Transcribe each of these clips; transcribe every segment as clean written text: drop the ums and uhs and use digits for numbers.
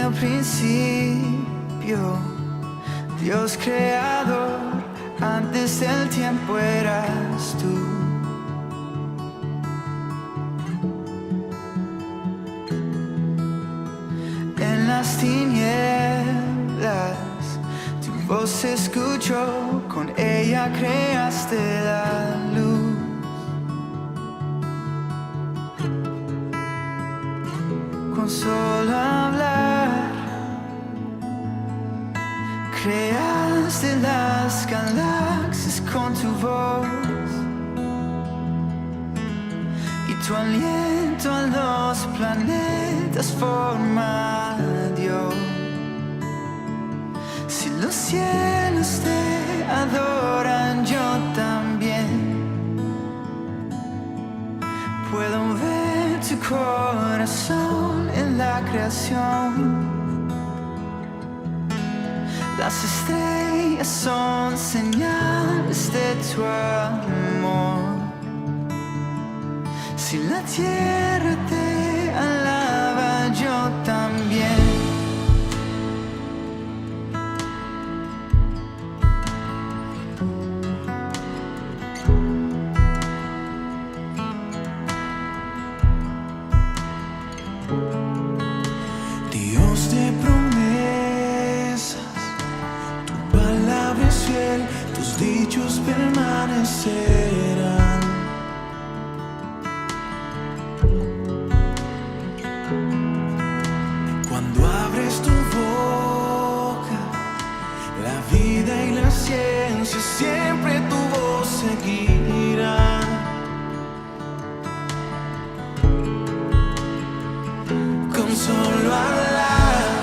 el principio, Dios creador, antes del tiempo eras tú. En las tinieblas tu voz se escuchó, con ella creaste la luz. Con solo hablar creaste las galaxias con tu voz, y tu aliento a los planetas forma dio. Si los cielos te adoran, yo también puedo ver tu corazón en la creación. Las estrellas son señales de tu amor. Si la tierra te alaba, yo también. Dios de promesas, tu palabra es fiel, tus dichos permanecerán. Cuando abres tu boca, la vida y la ciencia siempre tu voz seguirán. Con solo hablar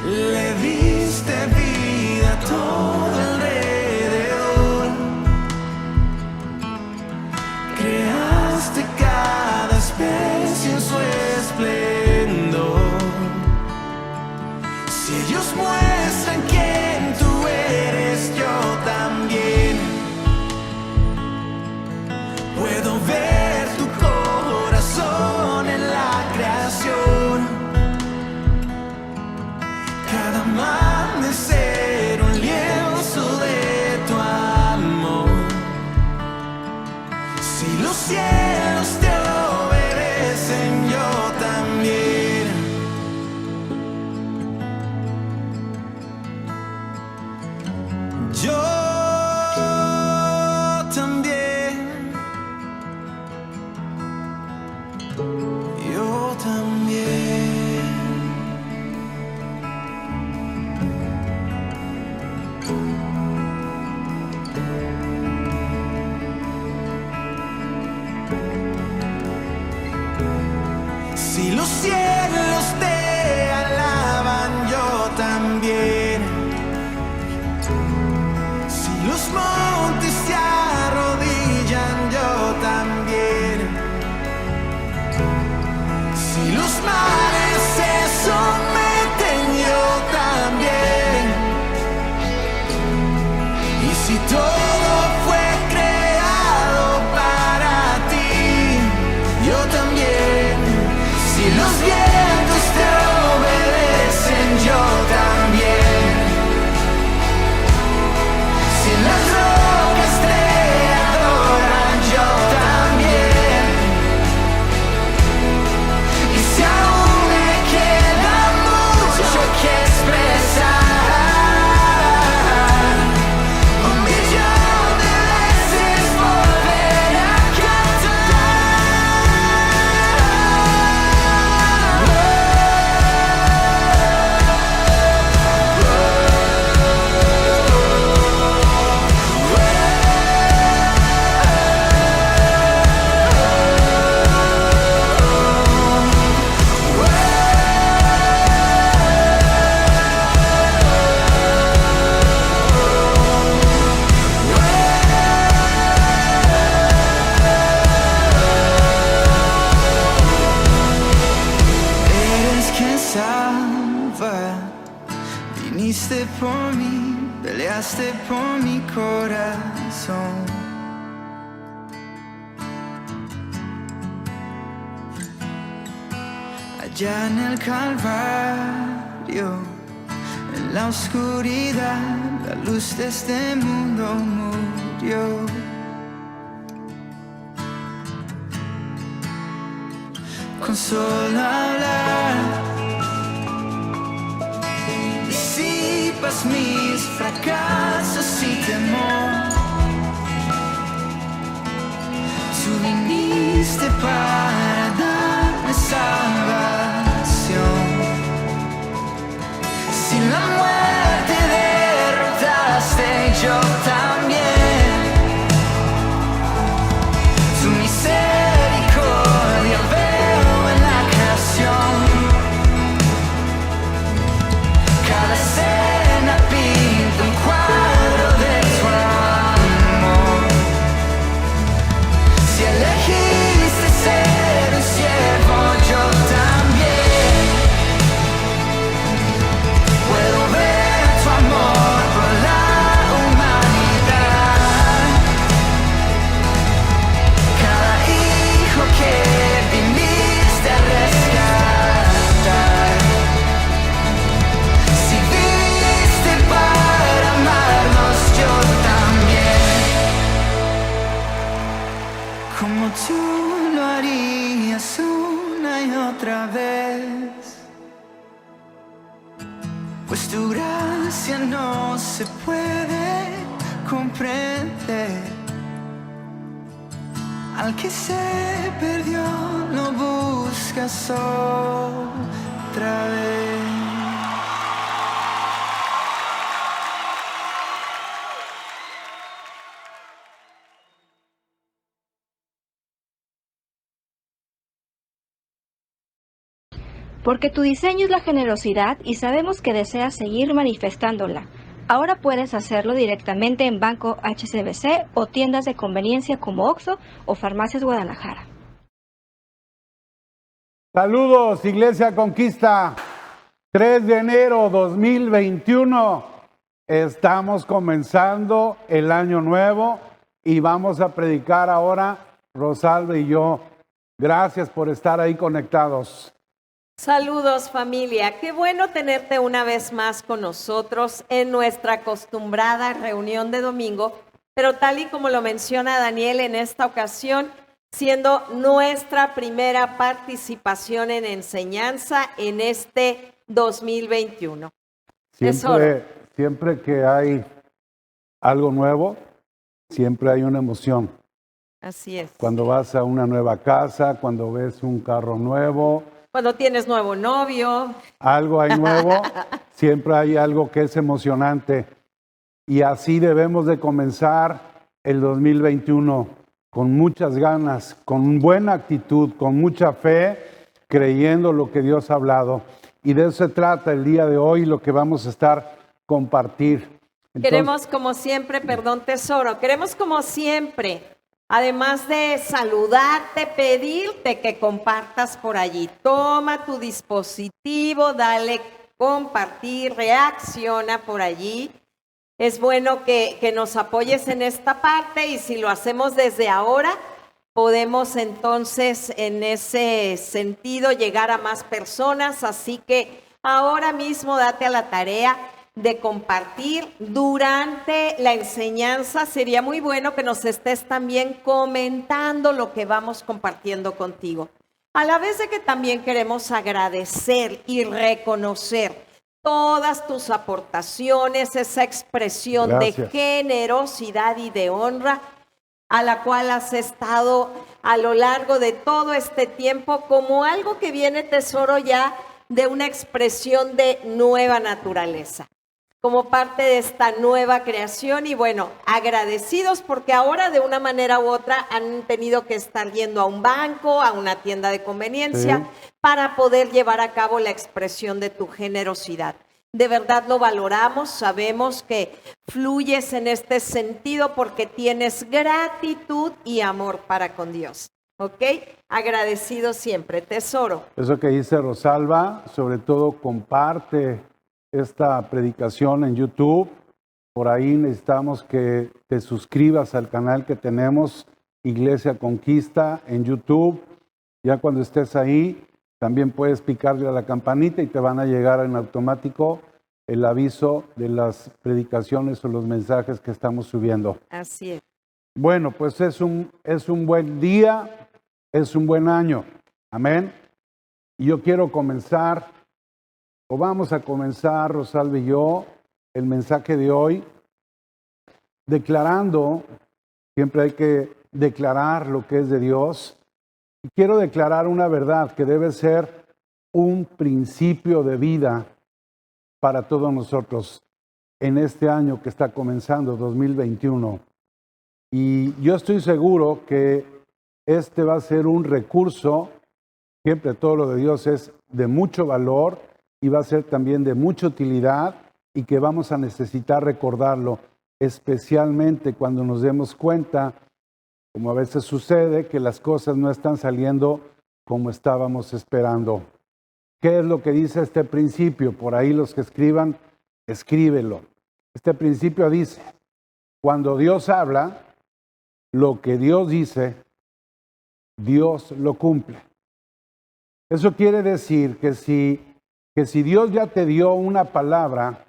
le diste vida a todo alrededor. Creaste cada especie en su esplendor. Si ellos muestran quién tú eres, yo también puedo ver tu corazón en la creación. Cada amanecer un lienzo de tu amor. Si los cielos te obedecen, yo también. Yo también. Yo también. Si los cielos te alaban, yo también. Si los montes se arrodillan, yo también. Si los mares se someten, yo también. Y si todo fue creado para ti, yo también. Si los vientos te obedecen, yo también. Si las rocas te adoran, yo también. Y si aún me queda mucho que expresar, 1,000,000 de veces volver a Viniste por mí, peleaste por mi corazón. allá en el Calvario, en la oscuridad, la luz de este mundo murió. Con solo hablar disipas mis fracasos y temor. Tú viniste para darme salvación. Si la muerte derrotaste, yo también. Tu misericordia veo en la creación. Cada escena pinta un cuadro de tu amor. Si elegiste ser un siervo, yo también. Puedo ver tu amor por la humanidad. Cada hijo que viniste a rescatar. Si viviste para amarnos, yo también. Como tú lo harías una y otra vez. Pues tu gracia no se puede comprender. Al que se perdió lo buscas otra vez. Porque tu diseño es la generosidad y sabemos que deseas seguir manifestándola. Ahora puedes hacerlo directamente en Banco HSBC o tiendas de conveniencia como Oxxo o Farmacias Guadalajara. Saludos, Iglesia Conquista. 3 de enero 2021. Estamos comenzando el año nuevo y vamos a predicar ahora, Rosalba y yo. Gracias por estar ahí conectados. Saludos familia, qué bueno tenerte una vez más con nosotros en nuestra acostumbrada reunión de domingo, pero tal y como lo menciona Daniel en esta ocasión, siendo nuestra primera participación en enseñanza en este 2021. Siempre que hay algo nuevo, siempre hay una emoción. Así es. Cuando vas a una nueva casa, cuando ves un carro nuevo, cuando tienes nuevo novio. Algo hay nuevo, siempre hay algo que es emocionante. Y así debemos de comenzar el 2021 con muchas ganas, con buena actitud, con mucha fe, creyendo lo que Dios ha hablado. Y de eso se trata el día de hoy, lo que vamos a estar compartir. Queremos como siempre, tesoro, queremos como siempre, además de saludarte, pedirte que compartas por allí. Toma tu dispositivo, dale compartir, reacciona por allí. Es bueno que nos apoyes en esta parte y si lo hacemos desde ahora, podemos entonces en ese sentido llegar a más personas. Así que ahora mismo date a la tarea de compartir durante la enseñanza. Sería muy bueno que nos estés también comentando lo que vamos compartiendo contigo. A la vez de que también queremos agradecer y reconocer todas tus aportaciones, esa expresión de generosidad y de honra a la cual has estado a lo largo de todo este tiempo como algo que viene, tesoro, ya de una expresión de nueva naturaleza, como parte de esta nueva creación. Y bueno, agradecidos porque ahora de una manera u otra han tenido que estar yendo a un banco, a una tienda de conveniencia, para poder llevar a cabo la expresión de tu generosidad. De verdad lo valoramos, sabemos que fluyes en este sentido porque tienes gratitud y amor para con Dios. ¿Ok? Agradecido siempre, tesoro. Eso que dice Rosalba, sobre todo comparte esta predicación en YouTube. Por ahí necesitamos que te suscribas al canal que tenemos, Iglesia Conquista, en YouTube. Ya cuando estés ahí, También puedes picarle a la campanita y te van a llegar en automático el aviso de las predicaciones o los mensajes que estamos subiendo. Así es. Bueno, pues es un buen día, es un buen año. Amén. Y yo quiero comenzar, o vamos a comenzar, Rosalba y yo, el mensaje de hoy, declarando, siempre hay que declarar lo que es de Dios. Y quiero declarar una verdad que debe ser un principio de vida para todos nosotros en este año que está comenzando, 2021. Y yo estoy seguro que este va a ser un recurso, siempre todo lo de Dios es de mucho valor y va a ser también de mucha utilidad y que vamos a necesitar recordarlo, especialmente cuando nos demos cuenta, como a veces sucede, que las cosas no están saliendo como estábamos esperando. ¿Qué es lo que dice este principio? Por ahí los que escriban, escríbelo. Este principio dice, cuando Dios habla, lo que Dios dice, Dios lo cumple. Eso quiere decir que si Dios ya te dio una palabra,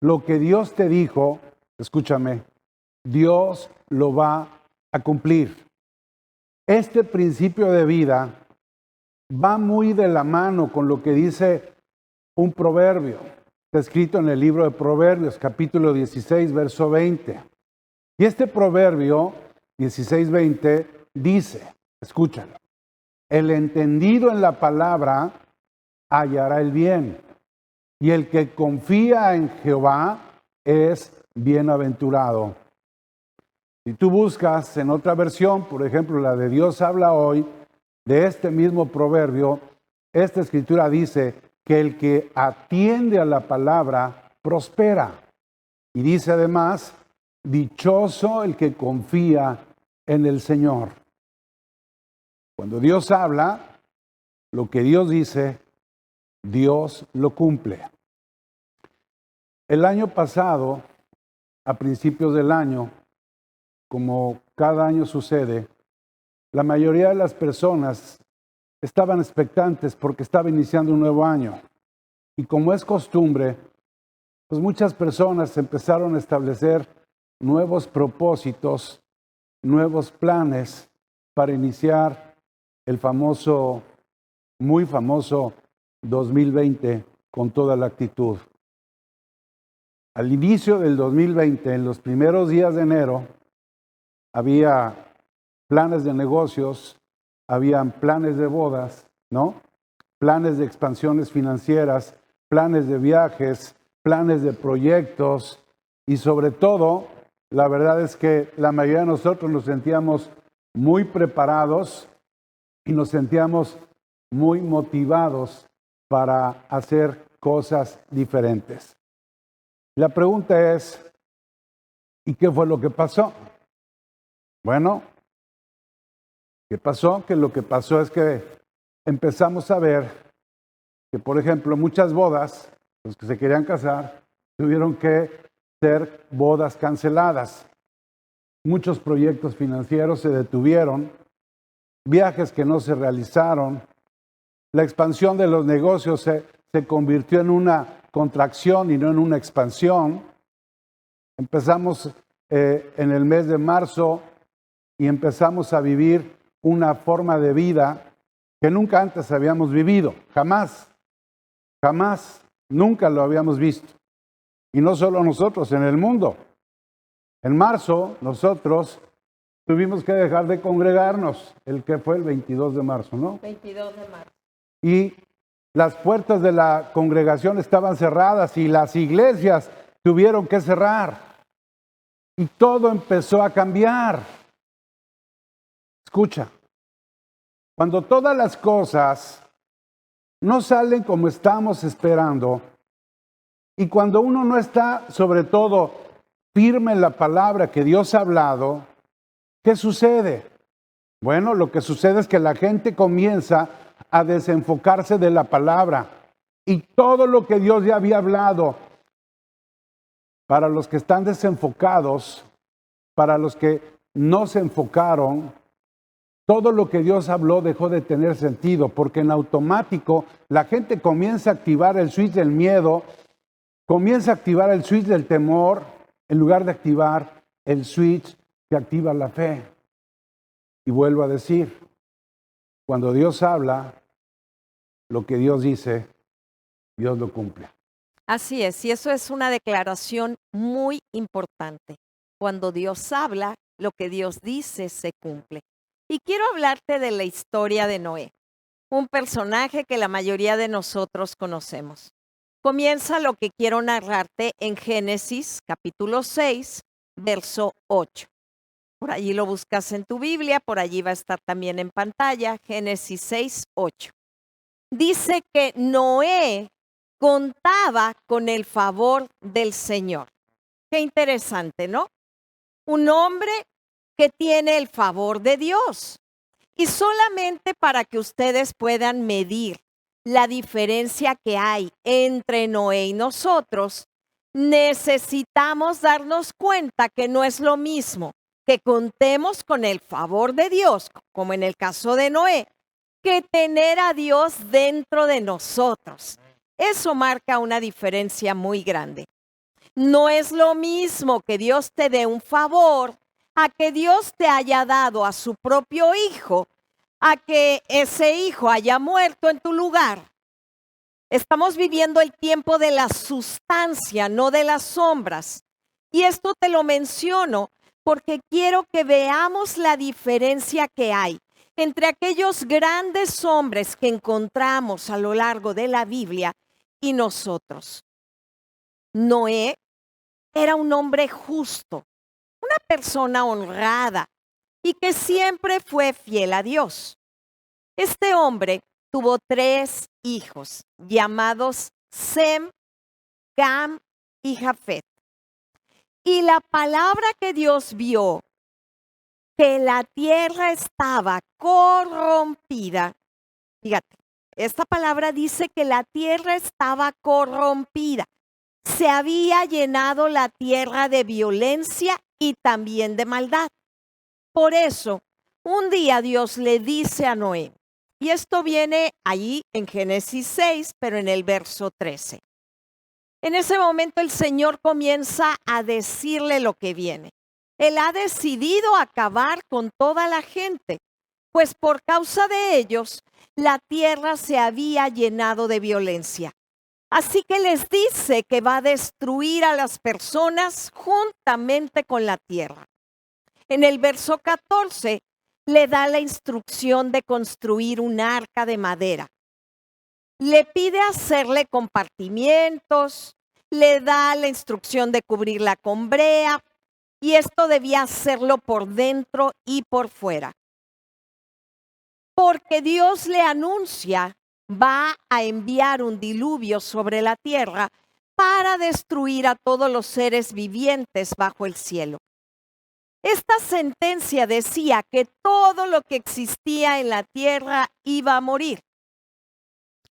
lo que Dios te dijo, escúchame, Dios lo va a cumplir. Este principio de vida va muy de la mano con lo que dice un proverbio. Está escrito en el libro de Proverbios, capítulo 16, verso 20. Y este proverbio 16:20 dice, escúchalo, el entendido en la palabra hallará el bien, y el que confía en Jehová es bienaventurado. Si tú buscas en otra versión, por ejemplo, la de Dios habla hoy, de este mismo proverbio, esta escritura dice que el que atiende a la palabra prospera. Y dice además, dichoso el que confía en el Señor. Cuando Dios habla, lo que Dios dice, Dios lo cumple. El año pasado, a principios del año, como cada año sucede, la mayoría de las personas estaban expectantes porque estaba iniciando un nuevo año. Y como es costumbre, pues muchas personas empezaron a establecer nuevos propósitos, nuevos planes para iniciar el famoso, muy famoso 2020 con toda la actitud. Al inicio del 2020, en los primeros días de enero, había planes de negocios, habían planes de bodas, ¿no? Planes de expansiones financieras, planes de viajes, planes de proyectos y sobre todo, la verdad es que la mayoría de nosotros nos sentíamos muy preparados y nos sentíamos muy motivados para hacer cosas diferentes. La pregunta es, ¿y qué fue lo que pasó? Bueno, ¿qué pasó? Que lo que pasó es que empezamos a ver que, por ejemplo, muchas bodas, los que se querían casar, tuvieron que ser bodas canceladas. Muchos proyectos financieros se detuvieron, viajes que no se realizaron, la expansión de los negocios se convirtió en una contracción y no en una expansión. Empezamos en el mes de marzo y empezamos a vivir una forma de vida que nunca antes habíamos vivido, jamás, nunca lo habíamos visto. Y no solo nosotros, en el mundo. En marzo, nosotros tuvimos que dejar de congregarnos, el que fue el 22 de marzo, ¿no? 22 de marzo. Y las puertas de la congregación estaban cerradas y las iglesias tuvieron que cerrar. Y todo empezó a cambiar. Escucha, cuando todas las cosas no salen como estamos esperando, y cuando uno no está, sobre todo, firme en la palabra que Dios ha hablado, ¿qué sucede? Bueno, lo que sucede es que la gente comienza a desenfocarse de la palabra y todo lo que Dios ya había hablado. Para los que están desenfocados, para los que no se enfocaron, todo lo que Dios habló dejó de tener sentido, porque en automático la gente comienza a activar el switch del miedo, comienza a activar el switch del temor, en lugar de activar el switch que activa la fe. Y vuelvo a decir, cuando Dios habla, lo que Dios dice, Dios lo cumple. Así es, y eso es una declaración muy importante. Cuando Dios habla, lo que Dios dice se cumple. Y quiero hablarte de la historia de Noé, un personaje que la mayoría de nosotros conocemos. Comienza lo que quiero narrarte en Génesis capítulo 6, verso 8. Por allí lo buscas en tu Biblia, por allí va a estar también en pantalla, Génesis 6, 8. Dice que Noé contaba con el favor del Señor. Qué interesante, ¿no? Un hombre que tiene el favor de Dios. Y solamente para que ustedes puedan medir la diferencia que hay entre Noé y nosotros, necesitamos darnos cuenta que no es lo mismo que contemos con el favor de Dios, como en el caso de Noé, que tener a Dios dentro de nosotros. Eso marca una diferencia muy grande. No es lo mismo que Dios te dé un favor a que Dios te haya dado a su propio hijo, a que ese hijo haya muerto en tu lugar. Estamos viviendo el tiempo de la sustancia, no de las sombras. Y esto te lo menciono porque quiero que veamos la diferencia que hay entre aquellos grandes hombres que encontramos a lo largo de la Biblia y nosotros. Noé era un hombre justo, una persona honrada y que siempre fue fiel a Dios. Este hombre tuvo 3 hijos llamados Sem, Cam y Jafet. Y la palabra que Dios vio, que la tierra estaba corrompida. Fíjate, esta palabra dice que la tierra estaba corrompida. Se había llenado la tierra de violencia y también de maldad. Por eso, un día Dios le dice a Noé, y esto viene allí en Génesis 6, pero en el verso 13. En ese momento el Señor comienza a decirle lo que viene. Él ha decidido acabar con toda la gente, pues por causa de ellos la tierra se había llenado de violencia. Así que les dice que va a destruir a las personas juntamente con la tierra. En el verso 14 le da la instrucción de construir un arca de madera. Le pide hacerle compartimientos, le da la instrucción de cubrirla con brea, y esto debía hacerlo por dentro y por fuera. Porque Dios le anuncia, va a enviar un diluvio sobre la tierra para destruir a todos los seres vivientes bajo el cielo. Esta sentencia decía que todo lo que existía en la tierra iba a morir.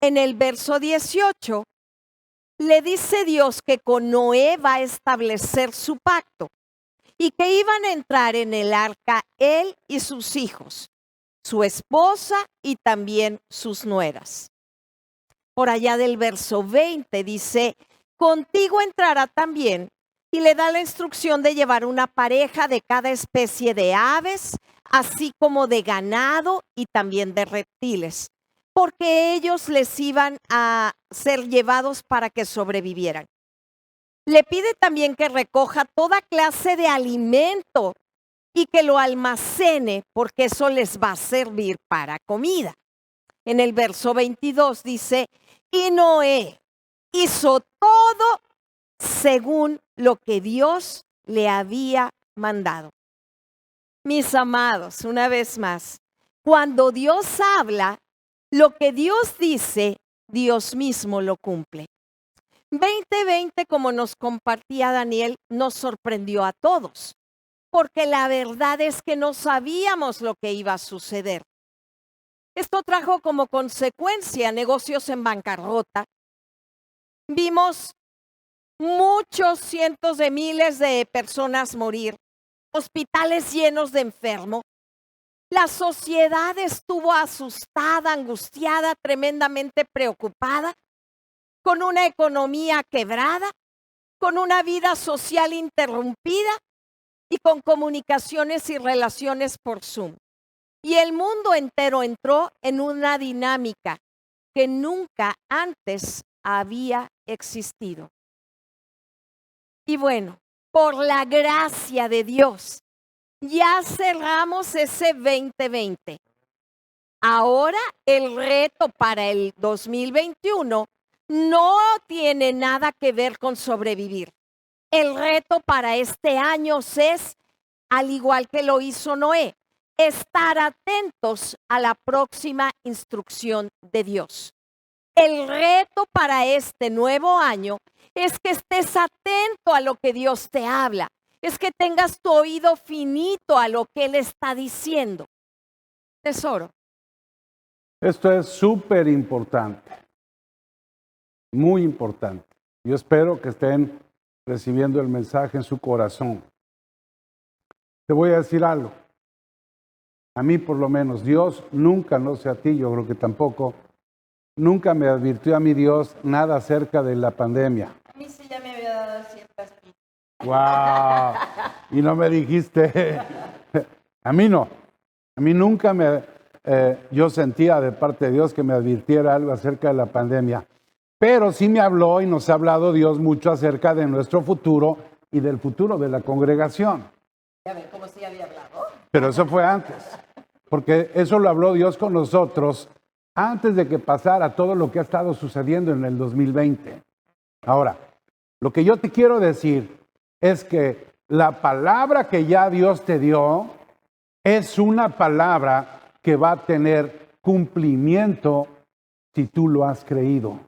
En el verso 18, le dice Dios que con Noé va a establecer su pacto y que iban a entrar en el arca él y sus hijos, su esposa y también sus nueras. Por allá del verso 20 dice, contigo entrará también, y le da la instrucción de llevar una pareja de cada especie de aves, así como de ganado y también de reptiles, porque ellos les iban a ser llevados para que sobrevivieran. Le pide también que recoja toda clase de alimento y que lo almacene, porque eso les va a servir para comida. En el verso 22 dice, y Noé hizo todo según lo que Dios le había mandado. Mis amados, una vez más, cuando Dios habla, lo que Dios dice, Dios mismo lo cumple. 2020, como nos compartía Daniel, nos sorprendió a todos, porque la verdad es que no sabíamos lo que iba a suceder. Esto trajo como consecuencia negocios en bancarrota. Vimos muchos cientos de miles de personas morir, hospitales llenos de enfermos. La sociedad estuvo asustada, angustiada, tremendamente preocupada, con una economía quebrada, con una vida social interrumpida y con comunicaciones y relaciones por Zoom. Y el mundo entero entró en una dinámica que nunca antes había existido. Y bueno, por la gracia de Dios, ya cerramos ese 2020. Ahora el reto para el 2021 no tiene nada que ver con sobrevivir. El reto para este año es, al igual que lo hizo Noé, estar atentos a la próxima instrucción de Dios. El reto para este nuevo año es que estés atento a lo que Dios te habla, es que tengas tu oído finito a lo que Él está diciendo. Tesoro. Esto es súper importante, muy importante. Yo espero que estén recibiendo el mensaje en su corazón. Te voy a decir algo. A mí por lo menos, Dios nunca, no sé a ti, yo creo que tampoco, nunca me advirtió a mí Dios nada acerca de la pandemia. A mí sí ya me había dado ciertas pistas. ¡Wow! Y no me dijiste. A mí no. A mí nunca yo sentía de parte de Dios que me advirtiera algo acerca de la pandemia. Pero sí me habló y nos ha hablado Dios mucho acerca de nuestro futuro y del futuro de la congregación. Ya ven cómo sí había hablado. Pero eso fue antes. Porque eso lo habló Dios con nosotros antes de que pasara todo lo que ha estado sucediendo en el 2020. Ahora, lo que yo te quiero decir es que la palabra que ya Dios te dio es una palabra que va a tener cumplimiento si tú lo has creído.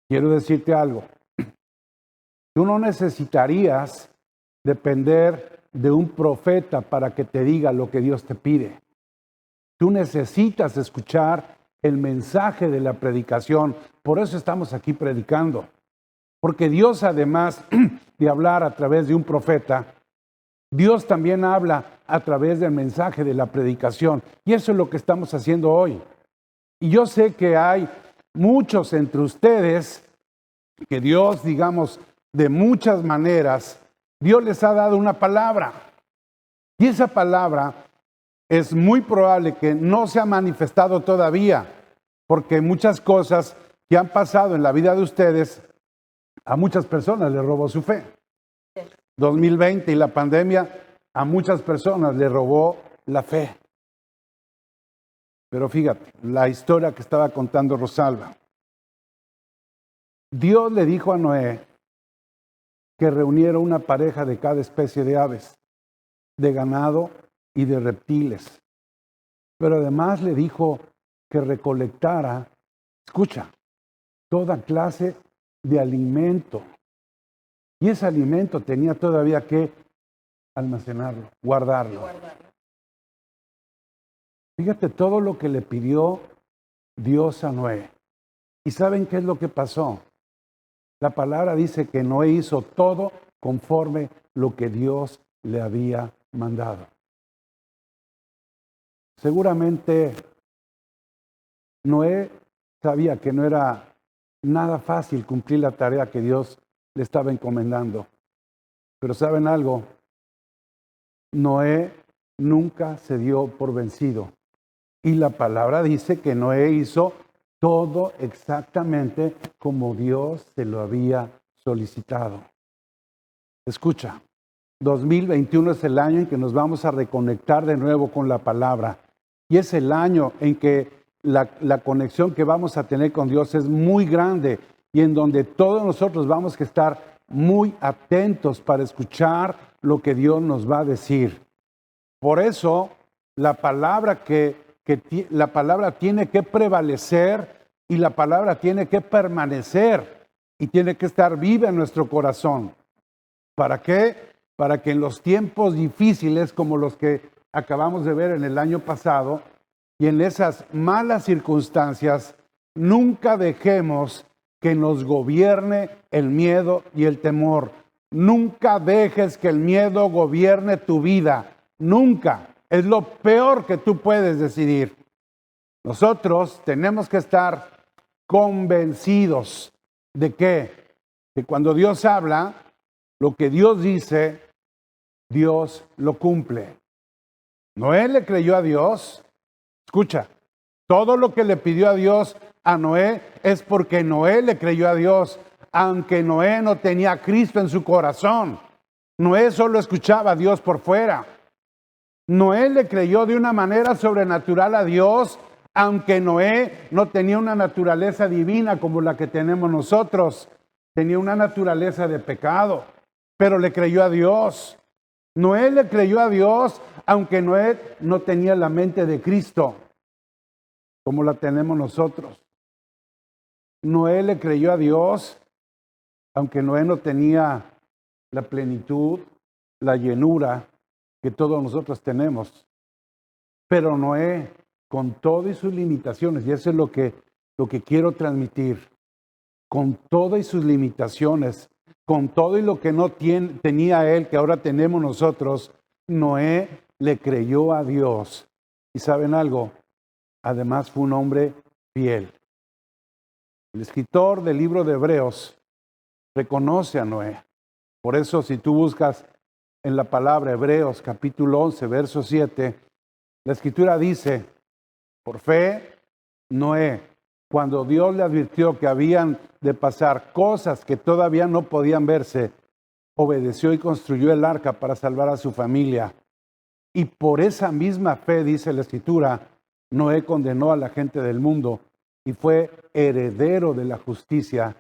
Quiero decirte algo. Tú no necesitarías depender de un profeta para que te diga lo que Dios te pide. Tú necesitas escuchar el mensaje de la predicación. Por eso estamos aquí predicando. Porque Dios, además de hablar a través de un profeta, Dios también habla a través del mensaje de la predicación. Y eso es lo que estamos haciendo hoy. Y yo sé que hay muchos entre ustedes que Dios, digamos, de muchas maneras, Dios les ha dado una palabra. Y esa palabra es muy probable que no se ha manifestado todavía, porque muchas cosas que han pasado en la vida de ustedes, a muchas personas les robó su fe. 2020 y la pandemia a muchas personas les robó la fe. Pero fíjate, la historia que estaba contando Rosalba. Dios le dijo a Noé que reuniera una pareja de cada especie de aves, de ganado y de reptiles. Pero además le dijo que recolectara, escucha, toda clase de alimento. Y ese alimento tenía todavía que almacenarlo, guardarlo. Fíjate todo lo que le pidió Dios a Noé. ¿Y saben qué es lo que pasó? La palabra dice que Noé hizo todo conforme lo que Dios le había mandado. Seguramente Noé sabía que no era nada fácil cumplir la tarea que Dios le estaba encomendando. Pero ¿saben algo? Noé nunca se dio por vencido. Y la palabra dice que Noé hizo todo exactamente como Dios se lo había solicitado. Escucha, 2021 es el año en que nos vamos a reconectar de nuevo con la palabra. Y es el año en que la conexión que vamos a tener con Dios es muy grande y en donde todos nosotros vamos a estar muy atentos para escuchar lo que Dios nos va a decir. Por eso, la palabra tiene que prevalecer y la palabra tiene que permanecer y tiene que estar viva en nuestro corazón. ¿Para qué? Para que en los tiempos difíciles como los que acabamos de ver en el año pasado y en esas malas circunstancias, nunca dejemos que nos gobierne el miedo y el temor. Nunca dejes que el miedo gobierne tu vida. Nunca. Es lo peor que tú puedes decidir. Nosotros tenemos que estar convencidos de que cuando Dios habla, lo que Dios dice, Dios lo cumple. Noé le creyó a Dios. Escucha, todo lo que le pidió a Dios a Noé es porque Noé le creyó a Dios, aunque Noé no tenía a Cristo en su corazón. Noé solo escuchaba a Dios por fuera. Noé le creyó de una manera sobrenatural a Dios, aunque Noé no tenía una naturaleza divina como la que tenemos nosotros. Tenía una naturaleza de pecado, pero le creyó a Dios. Noé le creyó a Dios, aunque Noé no tenía la mente de Cristo, como la tenemos nosotros. Noé le creyó a Dios, aunque Noé no tenía la plenitud, la llenura que todos nosotros tenemos. Pero Noé, con todas sus limitaciones, y eso es lo que quiero transmitir, con todas sus limitaciones, con todo y lo que no tenía él, que ahora tenemos nosotros, Noé le creyó a Dios. ¿Y saben algo? Además fue un hombre fiel. El escritor del libro de Hebreos reconoce a Noé. Por eso, si tú buscas en la palabra Hebreos capítulo 11, verso 7, la escritura dice, por fe, Noé, cuando Dios le advirtió que habían de pasar cosas que todavía no podían verse, obedeció y construyó el arca para salvar a su familia. Y por esa misma fe, dice la escritura, Noé condenó a la gente del mundo y fue heredero de la justicia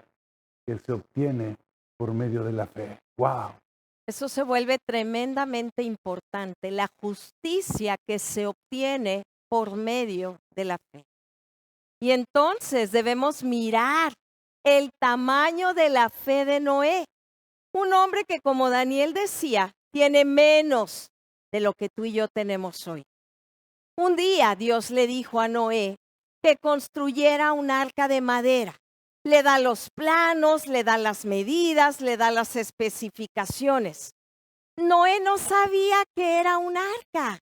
que se obtiene por medio de la fe. ¡Wow! Eso se vuelve tremendamente importante, la justicia que se obtiene por medio de la fe. Y entonces debemos mirar el tamaño de la fe de Noé. Un hombre que, como Daniel decía, tiene menos de lo que tú y yo tenemos hoy. Un día Dios le dijo a Noé que construyera un arca de madera. Le da los planos, le da las medidas, le da las especificaciones. Noé no sabía que era un arca.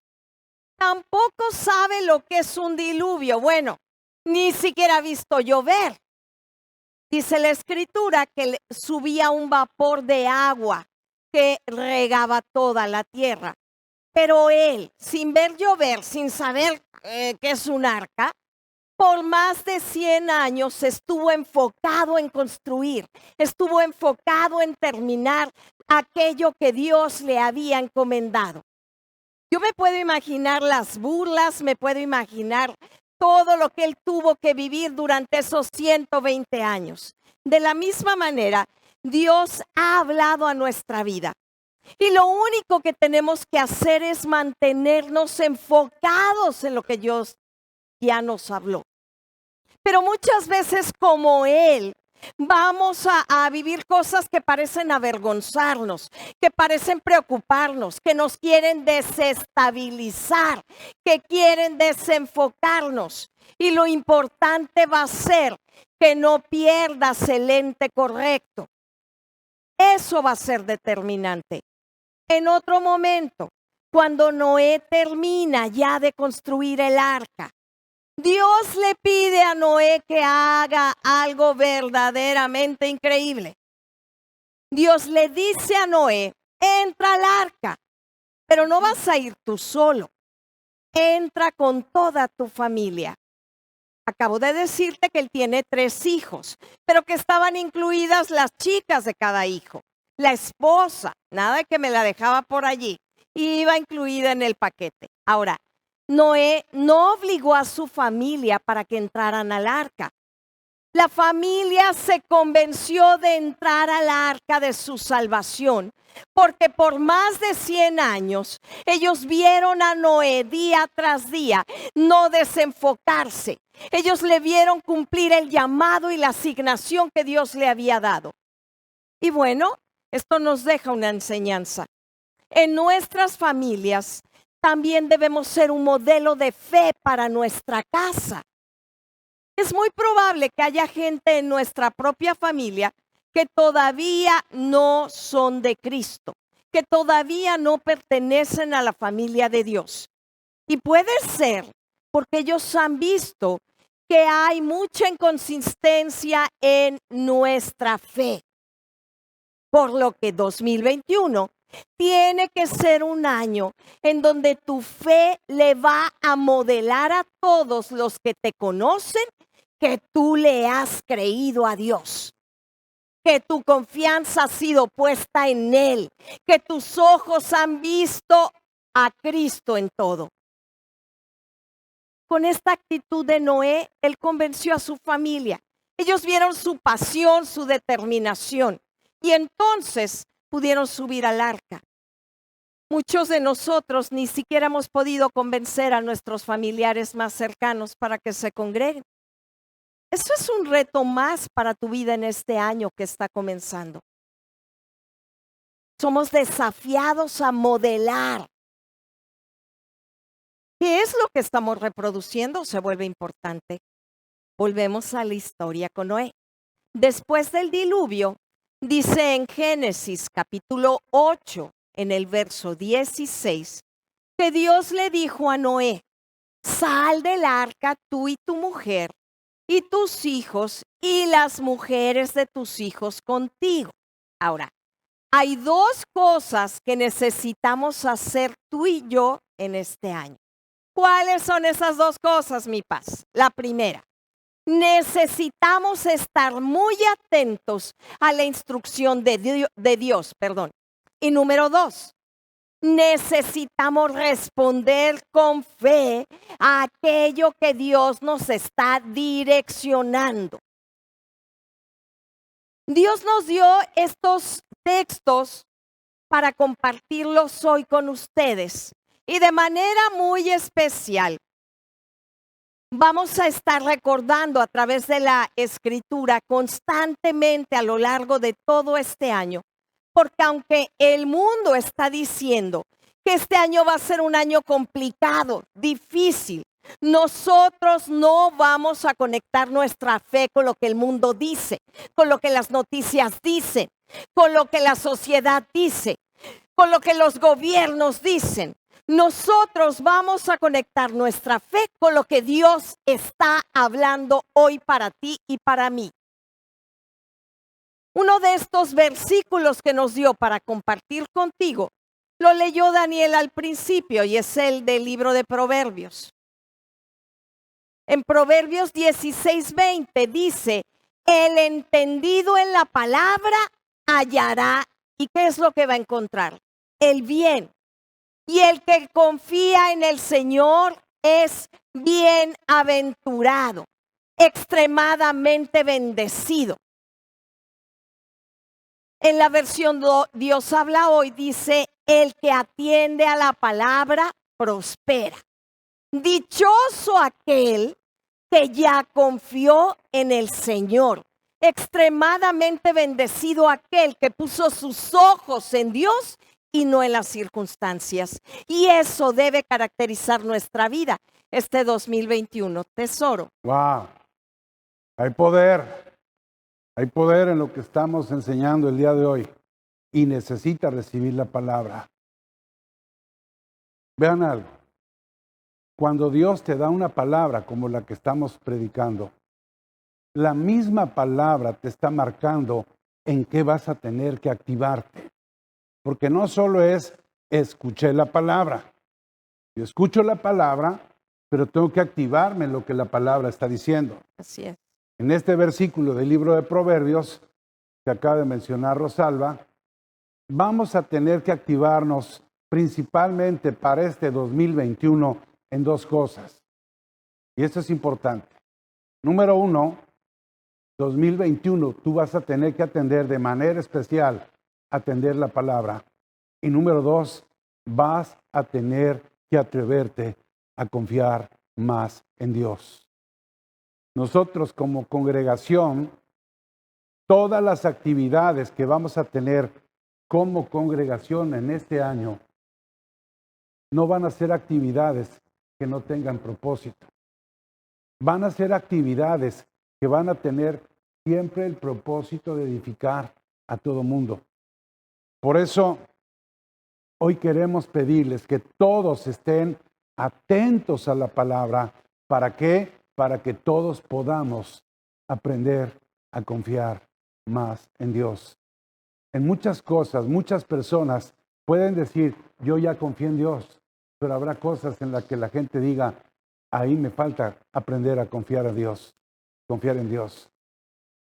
Tampoco sabe lo que es un diluvio. Bueno, ni siquiera ha visto llover. Dice la escritura que subía un vapor de agua que regaba toda la tierra. Pero él, sin ver llover, sin saber qué es un arca, por más de 100 años estuvo enfocado en construir, estuvo enfocado en terminar aquello que Dios le había encomendado. Yo me puedo imaginar las burlas, me puedo imaginar todo lo que él tuvo que vivir durante esos 120 años. De la misma manera, Dios ha hablado a nuestra vida. Y lo único que tenemos que hacer es mantenernos enfocados en lo que Dios ya nos habló. Pero muchas veces, como él, vamos a vivir cosas que parecen avergonzarnos, que parecen preocuparnos, que nos quieren desestabilizar, que quieren desenfocarnos. Y lo importante va a ser que no pierdas el lente correcto. Eso va a ser determinante. En otro momento, cuando Noé termina ya de construir el arca, Dios le pide a Noé que haga algo verdaderamente increíble. Dios le dice a Noé, entra al arca, pero no vas a ir tú solo. Entra con toda tu familia. Acabo de decirte que él tiene 3 hijos, pero que estaban incluidas las chicas de cada hijo. La esposa, nada de que me la dejaba por allí, iba incluida en el paquete. Ahora, Noé no obligó a su familia para que entraran al arca. La familia se convenció de entrar al arca de su salvación, porque por más de 100 años ellos vieron a Noé día tras día no desenfocarse. Ellos le vieron cumplir el llamado y la asignación que Dios le había dado. Y bueno, esto nos deja una enseñanza. En nuestras familias también debemos ser un modelo de fe para nuestra casa. Es muy probable que haya gente en nuestra propia familia que todavía no son de Cristo, que todavía no pertenecen a la familia de Dios. Y puede ser porque ellos han visto que hay mucha inconsistencia en nuestra fe. Por lo que 2021 tiene que ser un año en donde tu fe le va a modelar a todos los que te conocen que tú le has creído a Dios, que tu confianza ha sido puesta en Él, que tus ojos han visto a Cristo en todo. Con esta actitud de Noé, él convenció a su familia. Ellos vieron su pasión, su determinación, y entonces pudieron subir al arca. Muchos de nosotros ni siquiera hemos podido convencer a nuestros familiares más cercanos para que se congreguen. Eso es un reto más para tu vida en este año que está comenzando. Somos desafiados a modelar. ¿Qué es lo que estamos reproduciendo? Se vuelve importante. Volvemos a la historia con Noé. Después del diluvio, dice en Génesis capítulo 8, en el verso 16, que Dios le dijo a Noé: sal del arca tú y tu mujer, y tus hijos, y las mujeres de tus hijos contigo. Ahora, hay dos cosas que necesitamos hacer tú y yo en este año. ¿Cuáles son esas dos cosas, mi paz? La primera, necesitamos estar muy atentos a la instrucción de Dios. Y número dos, necesitamos responder con fe a aquello que Dios nos está direccionando. Dios nos dio estos textos para compartirlos hoy con ustedes. Y de manera muy especial, vamos a estar recordando a través de la escritura constantemente a lo largo de todo este año, porque aunque el mundo está diciendo que este año va a ser un año complicado, difícil, nosotros no vamos a conectar nuestra fe con lo que el mundo dice, con lo que las noticias dicen, con lo que la sociedad dice, con lo que los gobiernos dicen. Nosotros vamos a conectar nuestra fe con lo que Dios está hablando hoy para ti y para mí. Uno de estos versículos que nos dio para compartir contigo, lo leyó Daniel al principio y es el del libro de Proverbios. En Proverbios 16:20 dice: el entendido en la palabra hallará. ¿Y qué es lo que va a encontrar? El bien. Y el que confía en el Señor es bienaventurado, extremadamente bendecido. En la versión Dios habla hoy dice: el que atiende a la palabra prospera. Dichoso aquel que ya confió en el Señor. Extremadamente bendecido aquel que puso sus ojos en Dios y no en las circunstancias. Y eso debe caracterizar nuestra vida este 2021. Tesoro. Wow. Hay poder. Hay poder en lo que estamos enseñando el día de hoy. Y necesita recibir la palabra. Vean algo. Cuando Dios te da una palabra como la que estamos predicando, la misma palabra te está marcando en qué vas a tener que activarte. Porque no solo es escuché la palabra. Yo escucho la palabra, pero tengo que activarme en lo que la palabra está diciendo. Así es. En este versículo del libro de Proverbios, que acaba de mencionar Rosalba, vamos a tener que activarnos principalmente para este 2021 en dos cosas. Y esto es importante. Número uno, 2021 tú vas a tener que atender de manera especial atender la palabra. Y número dos, vas a tener que atreverte a confiar más en Dios. Nosotros como congregación, todas las actividades que vamos a tener como congregación en este año, no van a ser actividades que no tengan propósito. Van a ser actividades que van a tener siempre el propósito de edificar a todo mundo. Por eso, hoy queremos pedirles que todos estén atentos a la palabra. ¿Para qué? Para que todos podamos aprender a confiar más en Dios. En muchas cosas, muchas personas pueden decir, yo ya confié en Dios, pero habrá cosas en las que la gente diga, ahí me falta aprender a confiar en Dios.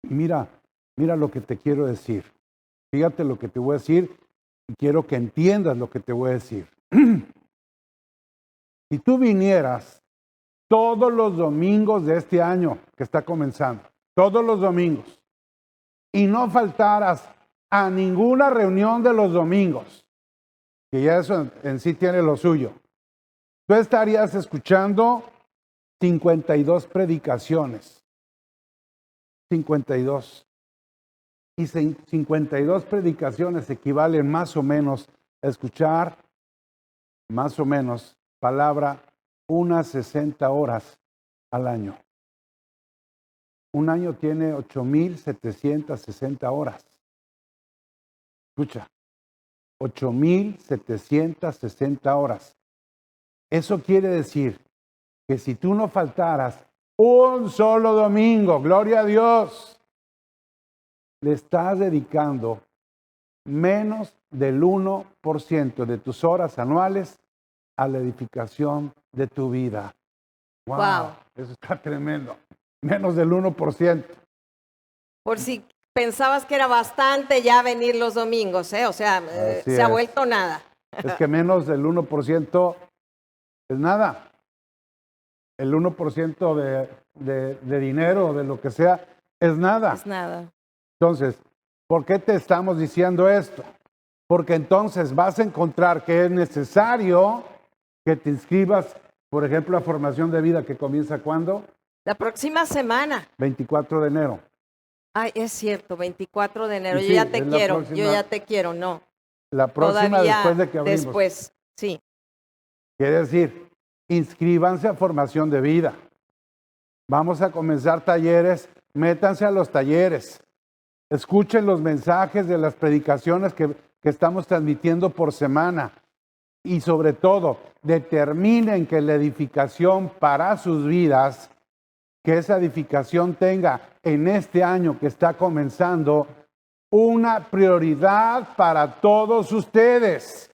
Y mira lo que te quiero decir. Fíjate lo que te voy a decir y quiero que entiendas lo que te voy a decir. Si tú vinieras todos los domingos de este año que está comenzando, todos los domingos, y no faltaras a ninguna reunión de los domingos, que ya eso en sí tiene lo suyo, tú estarías escuchando 52 predicaciones. 52. Y 52 predicaciones equivalen más o menos a escuchar, más o menos, palabra, unas 60 horas al año. Un año tiene 8,760 horas. Escucha, 8,760 horas. Eso quiere decir que si tú no faltaras un solo domingo, gloria a Dios, le estás dedicando menos del 1% de tus horas anuales a la edificación de tu vida. Wow. Eso está tremendo. Menos del 1%. Por si pensabas que era bastante ya venir los domingos, ¿eh? O sea, se ha vuelto nada. Es que menos del 1% es nada. El 1% de dinero, de lo que sea, es nada. Es nada. Entonces, ¿por qué te estamos diciendo esto? Porque entonces vas a encontrar que es necesario que te inscribas, por ejemplo, a formación de vida que comienza ¿cuándo? La próxima semana. 24 de enero. Ay, es cierto, 24 de enero. Sí, yo ya te quiero, próxima, yo ya te quiero, no. La próxima Todavía después de que abrimos. Después, sí. Quiere decir, inscríbanse a formación de vida. Vamos a comenzar talleres, métanse a los talleres. Escuchen los mensajes de las predicaciones que estamos transmitiendo por semana. Y sobre todo, determinen que la edificación para sus vidas, que esa edificación tenga en este año que está comenzando una prioridad para todos ustedes.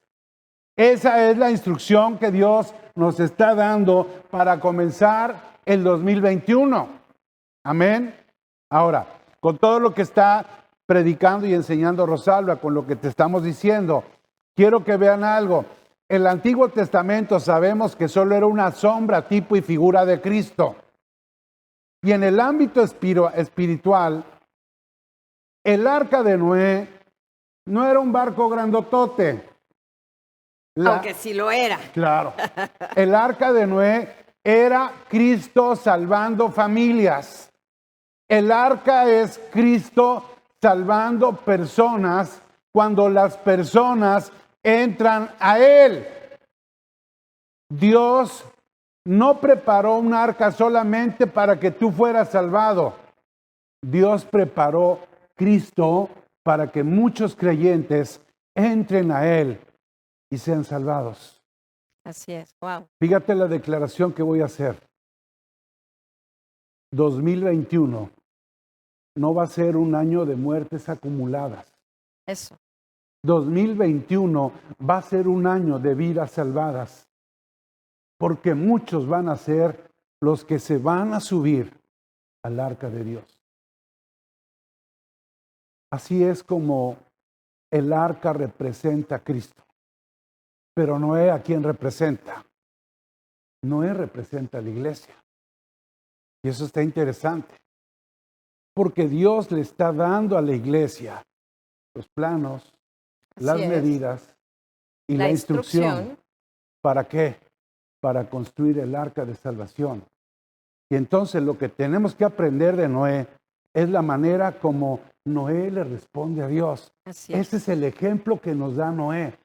Esa es la instrucción que Dios nos está dando para comenzar el 2021. Amén. Ahora, con todo lo que está predicando y enseñando Rosalba, con lo que te estamos diciendo, quiero que vean algo. El Antiguo Testamento sabemos que solo era una sombra, tipo y figura de Cristo. Y en el ámbito espiritual, el arca de Noé no era un barco grandotote. Aunque sí lo era. Claro. El arca de Noé era Cristo salvando familias. El arca es Cristo salvando personas cuando las personas entran a Él. Dios no preparó un arca solamente para que tú fueras salvado. Dios preparó Cristo para que muchos creyentes entren a Él y sean salvados. Así es, wow. Fíjate la declaración que voy a hacer. 2021 no va a ser un año de muertes acumuladas. Eso. 2021 va a ser un año de vidas salvadas, porque muchos van a ser los que se van a subir al arca de Dios. Así es como el arca representa a Cristo. Pero Noé, ¿a quién representa? Noé representa a la iglesia. Y eso está interesante. Porque Dios le está dando a la iglesia los planos, las medidas y la instrucción. ¿Para qué? Para construir el arca de salvación. Y entonces lo que tenemos que aprender de Noé es la manera como Noé le responde a Dios. Ese es el ejemplo que nos da Noé.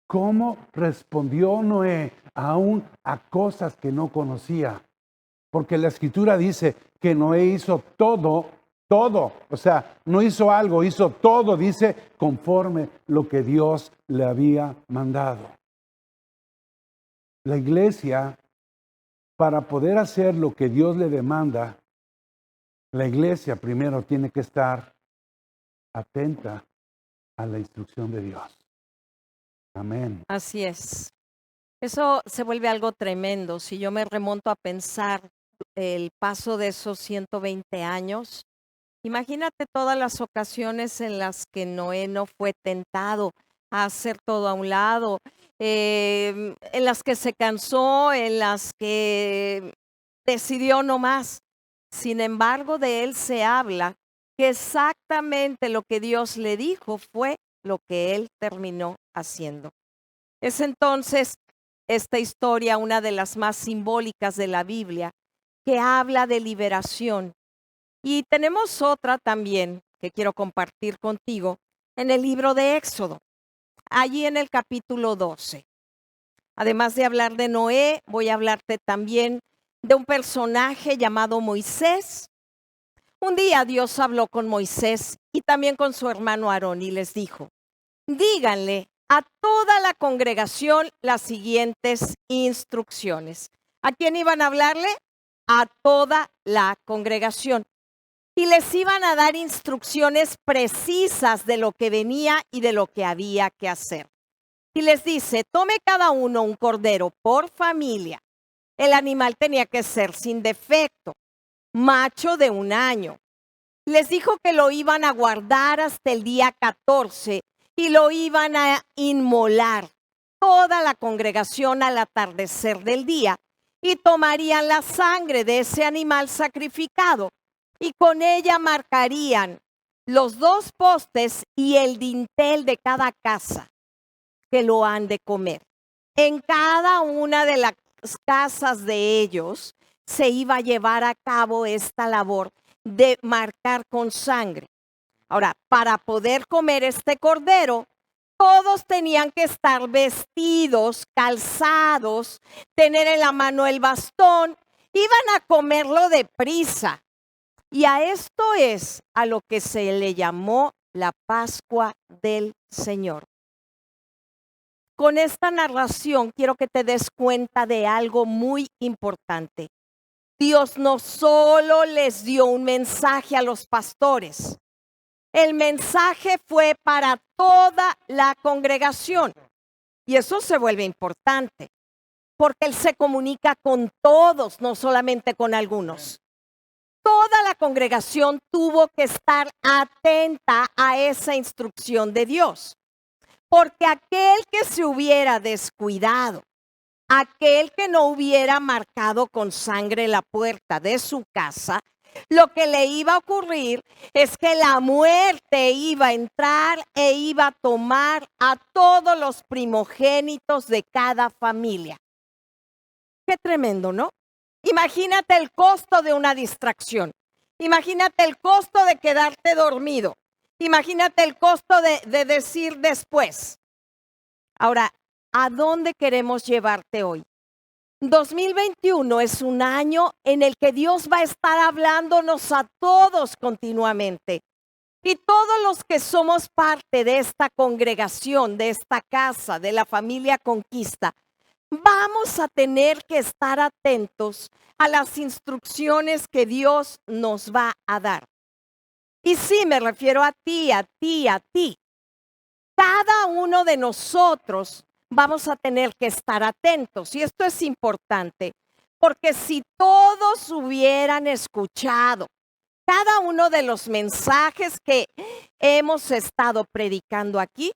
¿Cómo respondió Noé aún a cosas que no conocía? Porque la Escritura dice que Noé hizo todo, o sea, no hizo algo, hizo todo, dice, conforme lo que Dios le había mandado. La iglesia, para poder hacer lo que Dios le demanda, la iglesia primero tiene que estar atenta a la instrucción de Dios. Amén. Así es. Eso se vuelve algo tremendo. Si yo me remonto a pensar el paso de esos 120 años, imagínate todas las ocasiones en las que Noé no fue tentado a hacer todo a un lado, en las que se cansó, en las que decidió no más. Sin embargo, de él se habla que exactamente lo que Dios le dijo fue lo que él terminó haciendo. Es entonces esta historia una de las más simbólicas de la Biblia, que habla de liberación. Y tenemos otra también que quiero compartir contigo en el libro de Éxodo, allí en el capítulo 12. Además de hablar de Noé, voy a hablarte también de un personaje llamado Moisés. Un día Dios habló con Moisés y también con su hermano Aarón y les dijo: díganle a toda la congregación las siguientes instrucciones. ¿A quién iban a hablarle? A toda la congregación. Y les iban a dar instrucciones precisas de lo que venía y de lo que había que hacer. Y les dice: tome cada uno un cordero por familia. El animal tenía que ser sin defecto, macho de 1 año. Les dijo que lo iban a guardar hasta el día 14 y lo iban a inmolar toda la congregación al atardecer del día, y tomarían la sangre de ese animal sacrificado y con ella marcarían los 2 postes y el dintel de cada casa que lo han de comer. En cada una de las casas de ellos se iba a llevar a cabo esta labor de marcar con sangre. Ahora, para poder comer este cordero, todos tenían que estar vestidos, calzados, tener en la mano el bastón, iban a comerlo deprisa. Y a esto es a lo que se le llamó la Pascua del Señor. Con esta narración quiero que te des cuenta de algo muy importante. Dios no solo les dio un mensaje a los pastores, el mensaje fue para toda la congregación. Y eso se vuelve importante, porque Él se comunica con todos, no solamente con algunos. Toda la congregación tuvo que estar atenta a esa instrucción de Dios, porque aquel que se hubiera descuidado, aquel que no hubiera marcado con sangre la puerta de su casa, lo que le iba a ocurrir es que la muerte iba a entrar e iba a tomar a todos los primogénitos de cada familia. Qué tremendo, ¿no? Imagínate el costo de una distracción. Imagínate el costo de quedarte dormido. Imagínate el costo de decir después. Ahora, ¿a dónde queremos llevarte hoy? 2021 es un año en el que Dios va a estar hablándonos a todos continuamente. Y todos los que somos parte de esta congregación, de esta casa, de la familia Conquista, vamos a tener que estar atentos a las instrucciones que Dios nos va a dar. Y sí, me refiero a ti, a ti, a ti. Cada uno de nosotros vamos a tener que estar atentos. Y esto es importante, porque si todos hubieran escuchado cada uno de los mensajes que hemos estado predicando aquí,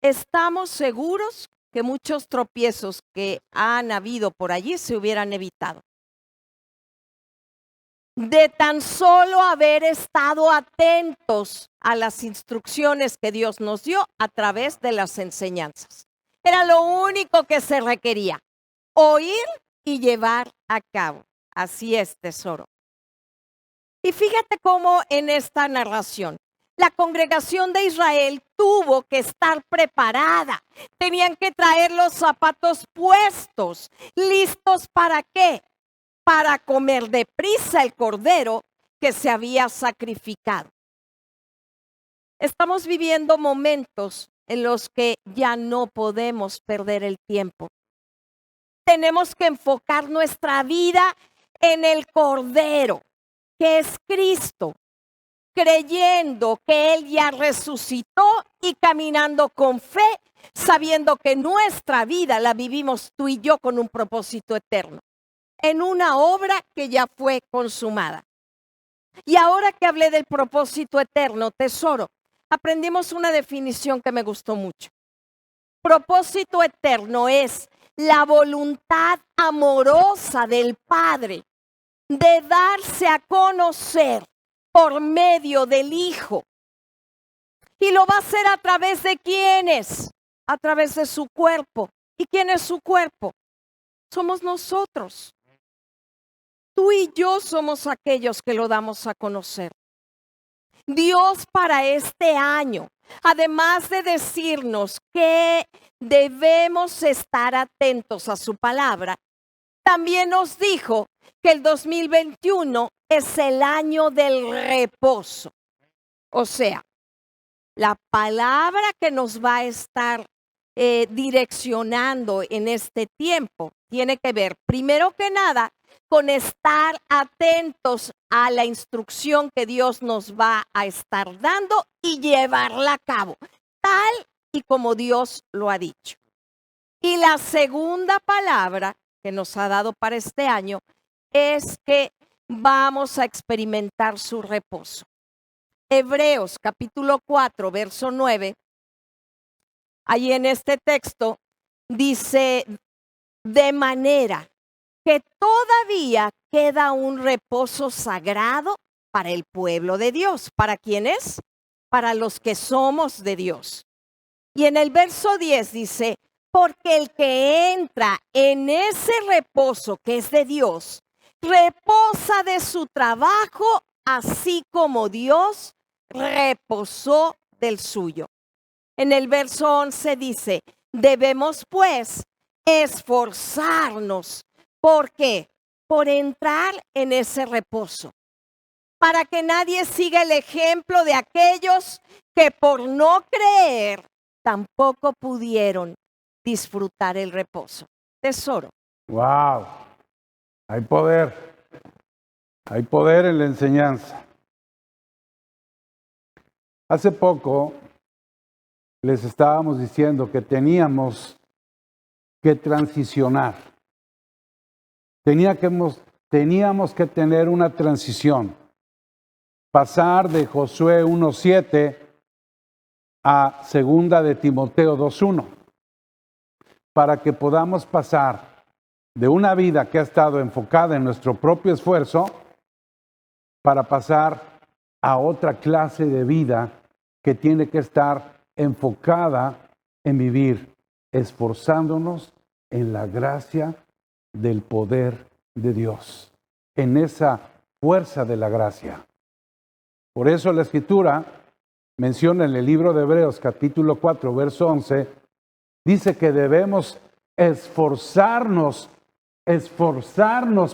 estamos seguros que muchos tropiezos que han habido por allí se hubieran evitado. De tan solo haber estado atentos a las instrucciones que Dios nos dio a través de las enseñanzas. Era lo único que se requería, oír y llevar a cabo. Así es, tesoro. Y fíjate cómo en esta narración, la congregación de Israel tuvo que estar preparada. Tenían que traer los zapatos puestos, listos ¿para qué? Para comer deprisa el cordero que se había sacrificado. Estamos viviendo momentos en los que ya no podemos perder el tiempo. tenemos que enfocar nuestra vida en el Cordero, que es Cristo, creyendo que Él ya resucitó y caminando con fe, sabiendo que nuestra vida la vivimos tú y yo con un propósito eterno, en una obra que ya fue consumada. Y ahora que hablé del propósito eterno, tesoro, aprendimos una definición que me gustó mucho. Propósito eterno es la voluntad amorosa del Padre de darse a conocer por medio del Hijo. ¿Y lo va a hacer a través de quiénes? A través de su cuerpo. ¿Y quién es su cuerpo? Somos nosotros. Tú y yo somos aquellos que lo damos a conocer. Dios para este año, además de decirnos que debemos estar atentos a su palabra, también nos dijo que el 2021 es el año del reposo. O sea, la palabra que nos va a estar direccionando en este tiempo tiene que ver, primero que nada, con estar atentos a la instrucción que Dios nos va a estar dando y llevarla a cabo, tal y como Dios lo ha dicho. Y la segunda palabra que nos ha dado para este año es que vamos a experimentar su reposo. Hebreos capítulo 4, verso 9, ahí en este texto dice, de manera que todavía queda un reposo sagrado para el pueblo de Dios. ¿Para quiénes? Para los que somos de Dios. Y en el verso 10 dice, porque el que entra en ese reposo que es de Dios, reposa de su trabajo, así como Dios reposó del suyo. En el verso 11 dice, debemos pues esforzarnos. ¿Por qué? Por entrar en ese reposo. Para que nadie siga el ejemplo de aquellos que por no creer tampoco pudieron disfrutar el reposo. Tesoro. ¡Wow! Hay poder. Hay poder en la enseñanza. Hace poco les estábamos diciendo que teníamos que transicionar. Teníamos que tener una transición. Pasar de Josué 1:7 a 2 de Timoteo 2:1. Para que podamos pasar de una vida que ha estado enfocada en nuestro propio esfuerzo para pasar a otra clase de vida que tiene que estar enfocada en vivir, esforzándonos en la gracia del poder de Dios, en esa fuerza de la gracia. Por eso la Escritura menciona en el libro de Hebreos capítulo 4, verso 11, dice que debemos esforzarnos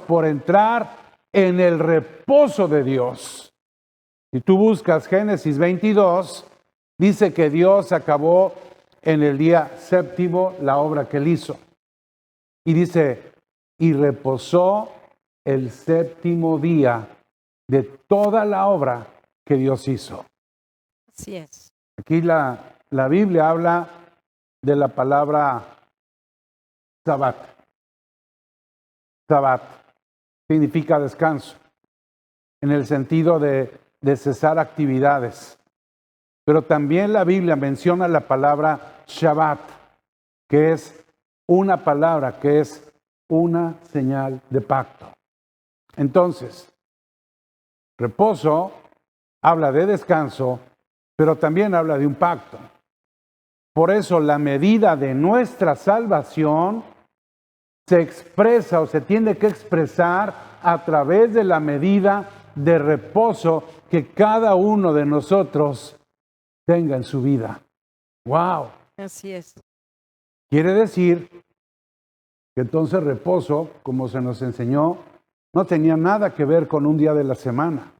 por entrar en el reposo de Dios. Si tú buscas Génesis 22, dice que Dios acabó en el día séptimo la obra que él hizo. Y dice, y reposó el séptimo día de toda la obra que Dios hizo. Así es. Aquí la Biblia habla de la palabra Sabbat. Sabbat significa descanso, en el sentido de cesar actividades. Pero también la Biblia menciona la palabra Shabbat, que es una palabra que es una señal de pacto. Entonces, reposo habla de descanso, pero también habla de un pacto. Por eso la medida de nuestra salvación se expresa o se tiene que expresar a través de la medida de reposo que cada uno de nosotros tenga en su vida. ¡Wow! Así es. Quiere decir que entonces reposo, como se nos enseñó, no tenía nada que ver con un día de la semana.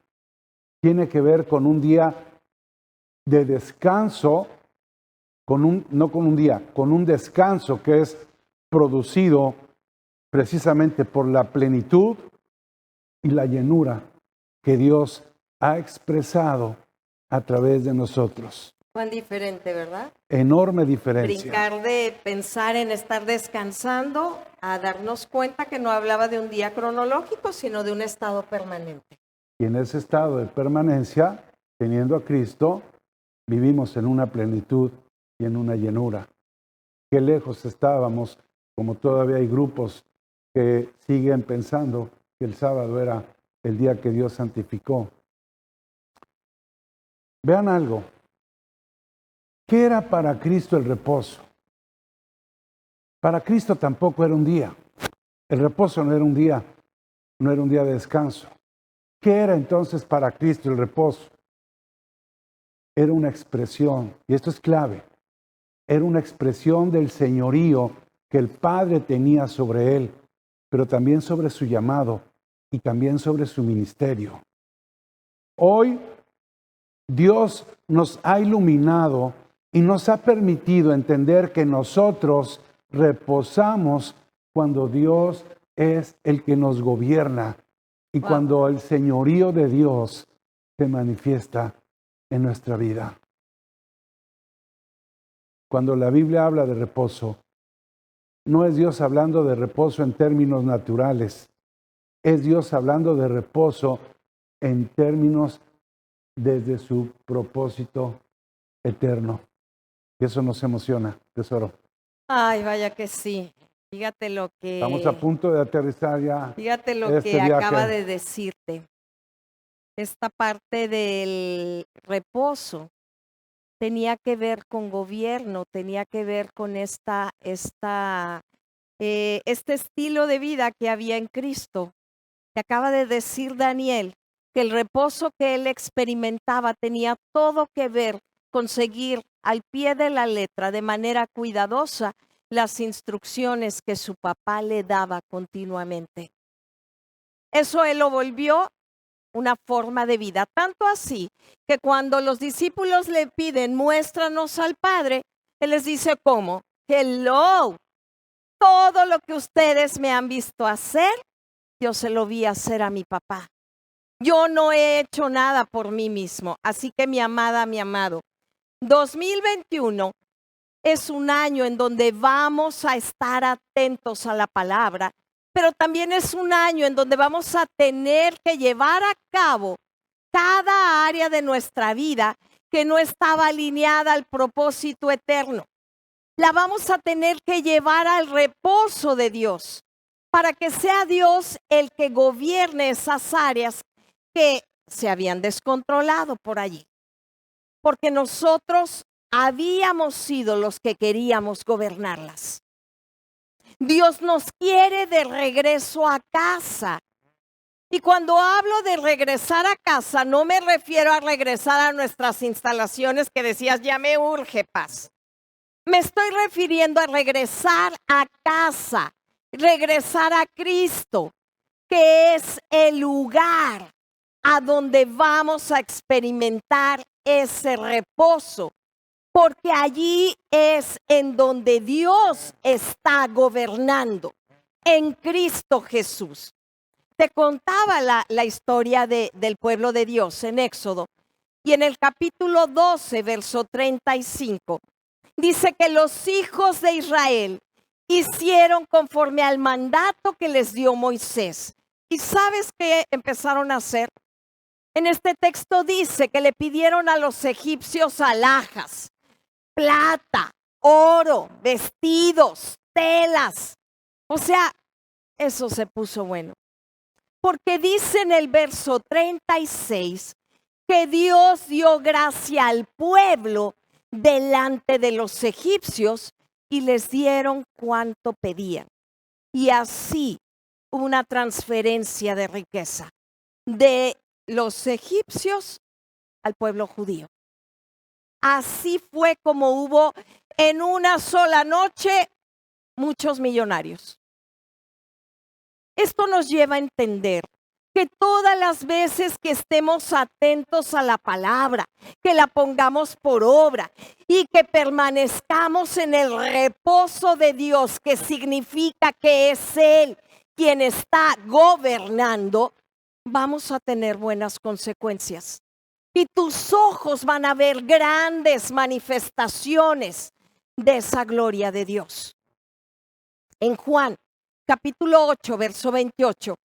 Tiene que ver con un día de descanso, con un descanso que es producido precisamente por la plenitud y la llenura que Dios ha expresado a través de nosotros. Cuán diferente, ¿verdad? Enorme diferencia. Brincar de pensar en estar descansando a darnos cuenta que no hablaba de un día cronológico, sino de un estado permanente. Y en ese estado de permanencia, teniendo a Cristo, vivimos en una plenitud y en una llenura. Qué lejos estábamos, como todavía hay grupos que siguen pensando que el sábado era el día que Dios santificó. Vean algo. ¿Qué era para Cristo el reposo? Para Cristo tampoco era un día. El reposo no era un día, no era un día de descanso. ¿Qué era entonces para Cristo el reposo? Era una expresión, y esto es clave, era una expresión del señorío que el Padre tenía sobre él, pero también sobre su llamado y también sobre su ministerio. Hoy Dios nos ha iluminado y nos ha permitido entender que nosotros reposamos cuando Dios es el que nos gobierna y cuando el señorío de Dios se manifiesta en nuestra vida. Cuando la Biblia habla de reposo, no es Dios hablando de reposo en términos naturales, es Dios hablando de reposo en términos desde su propósito eterno. Y eso nos emociona, tesoro. Ay, vaya que sí. Fíjate lo que... Estamos a punto de aterrizar ya. Fíjate lo este que viaje. acaba de decirte. Esta parte del reposo tenía que ver con gobierno, tenía que ver con este estilo de vida que había en Cristo. Te acaba de decir Daniel que el reposo que él experimentaba tenía todo que ver con seguir al pie de la letra, de manera cuidadosa, las instrucciones que su papá le daba continuamente. Eso él lo volvió una forma de vida, tanto así que cuando los discípulos le piden, muéstranos al Padre, él les dice, ¿cómo? Hello, todo lo que ustedes me han visto hacer, yo se lo vi hacer a mi papá. Yo no he hecho nada por mí mismo, así que mi amada, mi amado, 2021 es un año en donde vamos a estar atentos a la palabra, pero también es un año en donde vamos a tener que llevar a cabo cada área de nuestra vida que no estaba alineada al propósito eterno. La vamos a tener que llevar al reposo de Dios para que sea Dios el que gobierne esas áreas que se habían descontrolado por allí. Porque nosotros habíamos sido los que queríamos gobernarlas. Dios nos quiere de regreso a casa. Y cuando hablo de regresar a casa, no me refiero a regresar a nuestras instalaciones que decías, ya me urge paz. Me estoy refiriendo a regresar a casa, regresar a Cristo, que es el lugar a donde vamos a experimentar ese reposo. Porque allí es en donde Dios está gobernando, en Cristo Jesús. Te contaba la historia del pueblo de Dios en Éxodo. Y en el capítulo 12, verso 35, dice que los hijos de Israel hicieron conforme al mandato que les dio Moisés. ¿Y sabes qué empezaron a hacer? En este texto dice que le pidieron a los egipcios alhajas, plata, oro, vestidos, telas. O sea, eso se puso bueno. Porque dice en el verso 36 que Dios dio gracia al pueblo delante de los egipcios y les dieron cuanto pedían. Y así hubo una transferencia de riqueza de los egipcios al pueblo judío. Así fue como hubo en una sola noche muchos millonarios. Esto nos lleva a entender que todas las veces que estemos atentos a la palabra, que la pongamos por obra y que permanezcamos en el reposo de Dios, que significa que es Él quien está gobernando, vamos a tener buenas consecuencias. Y tus ojos van a ver grandes manifestaciones de esa gloria de Dios. En Juan, capítulo 8, verso 28,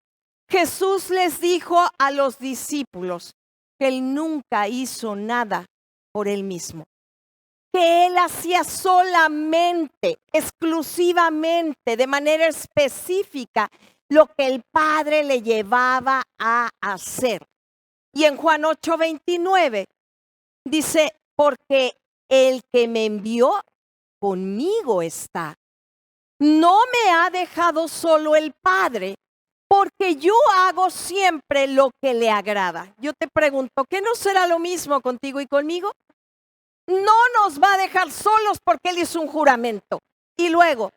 Jesús les dijo a los discípulos que Él nunca hizo nada por Él mismo, que Él hacía solamente, exclusivamente, de manera específica, lo que el Padre le llevaba a hacer. Y en Juan 8:29 dice, porque el que me envió conmigo está. No me ha dejado solo el Padre, porque yo hago siempre lo que le agrada. Yo te pregunto, ¿qué no será lo mismo contigo y conmigo? No nos va a dejar solos porque Él hizo un juramento. Y luego,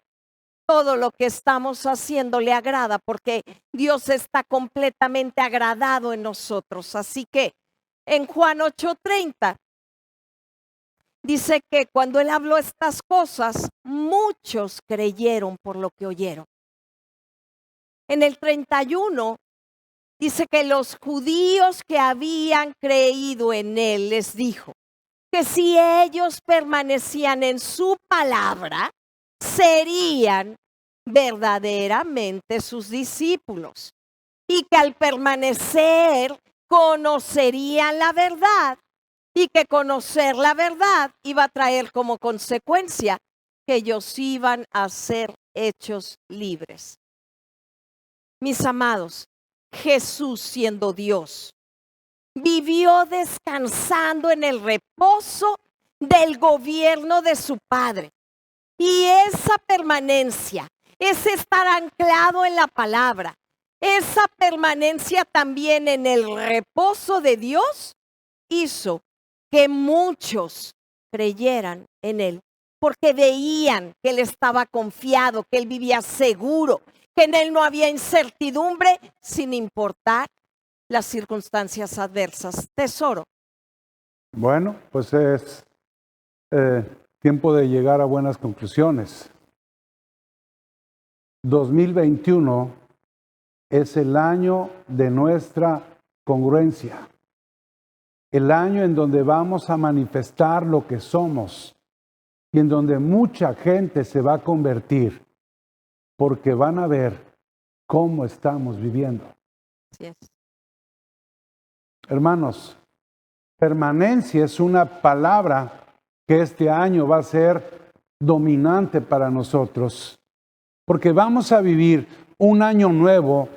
todo lo que estamos haciendo le agrada porque Dios está completamente agradado en nosotros. Así que en Juan 8:30 dice que cuando Él habló estas cosas, muchos creyeron por lo que oyeron. En el 31 dice que los judíos que habían creído en Él les dijo que si ellos permanecían en su palabra, serían verdaderamente sus discípulos y que al permanecer conocerían la verdad y que conocer la verdad iba a traer como consecuencia que ellos iban a ser hechos libres. Mis amados, Jesús siendo Dios, vivió descansando en el reposo del gobierno de su Padre. Y esa permanencia, ese estar anclado en la palabra, esa permanencia también en el reposo de Dios, hizo que muchos creyeran en Él, porque veían que Él estaba confiado, que Él vivía seguro, que en Él no había incertidumbre, sin importar las circunstancias adversas. Tesoro. Bueno, pues es tiempo de llegar a buenas conclusiones. 2021 es el año de nuestra congruencia, el año en donde vamos a manifestar lo que somos y en donde mucha gente se va a convertir porque van a ver cómo estamos viviendo. Así es. Hermanos, permanencia es una palabra que este año va a ser dominante para nosotros, porque vamos a vivir un año nuevo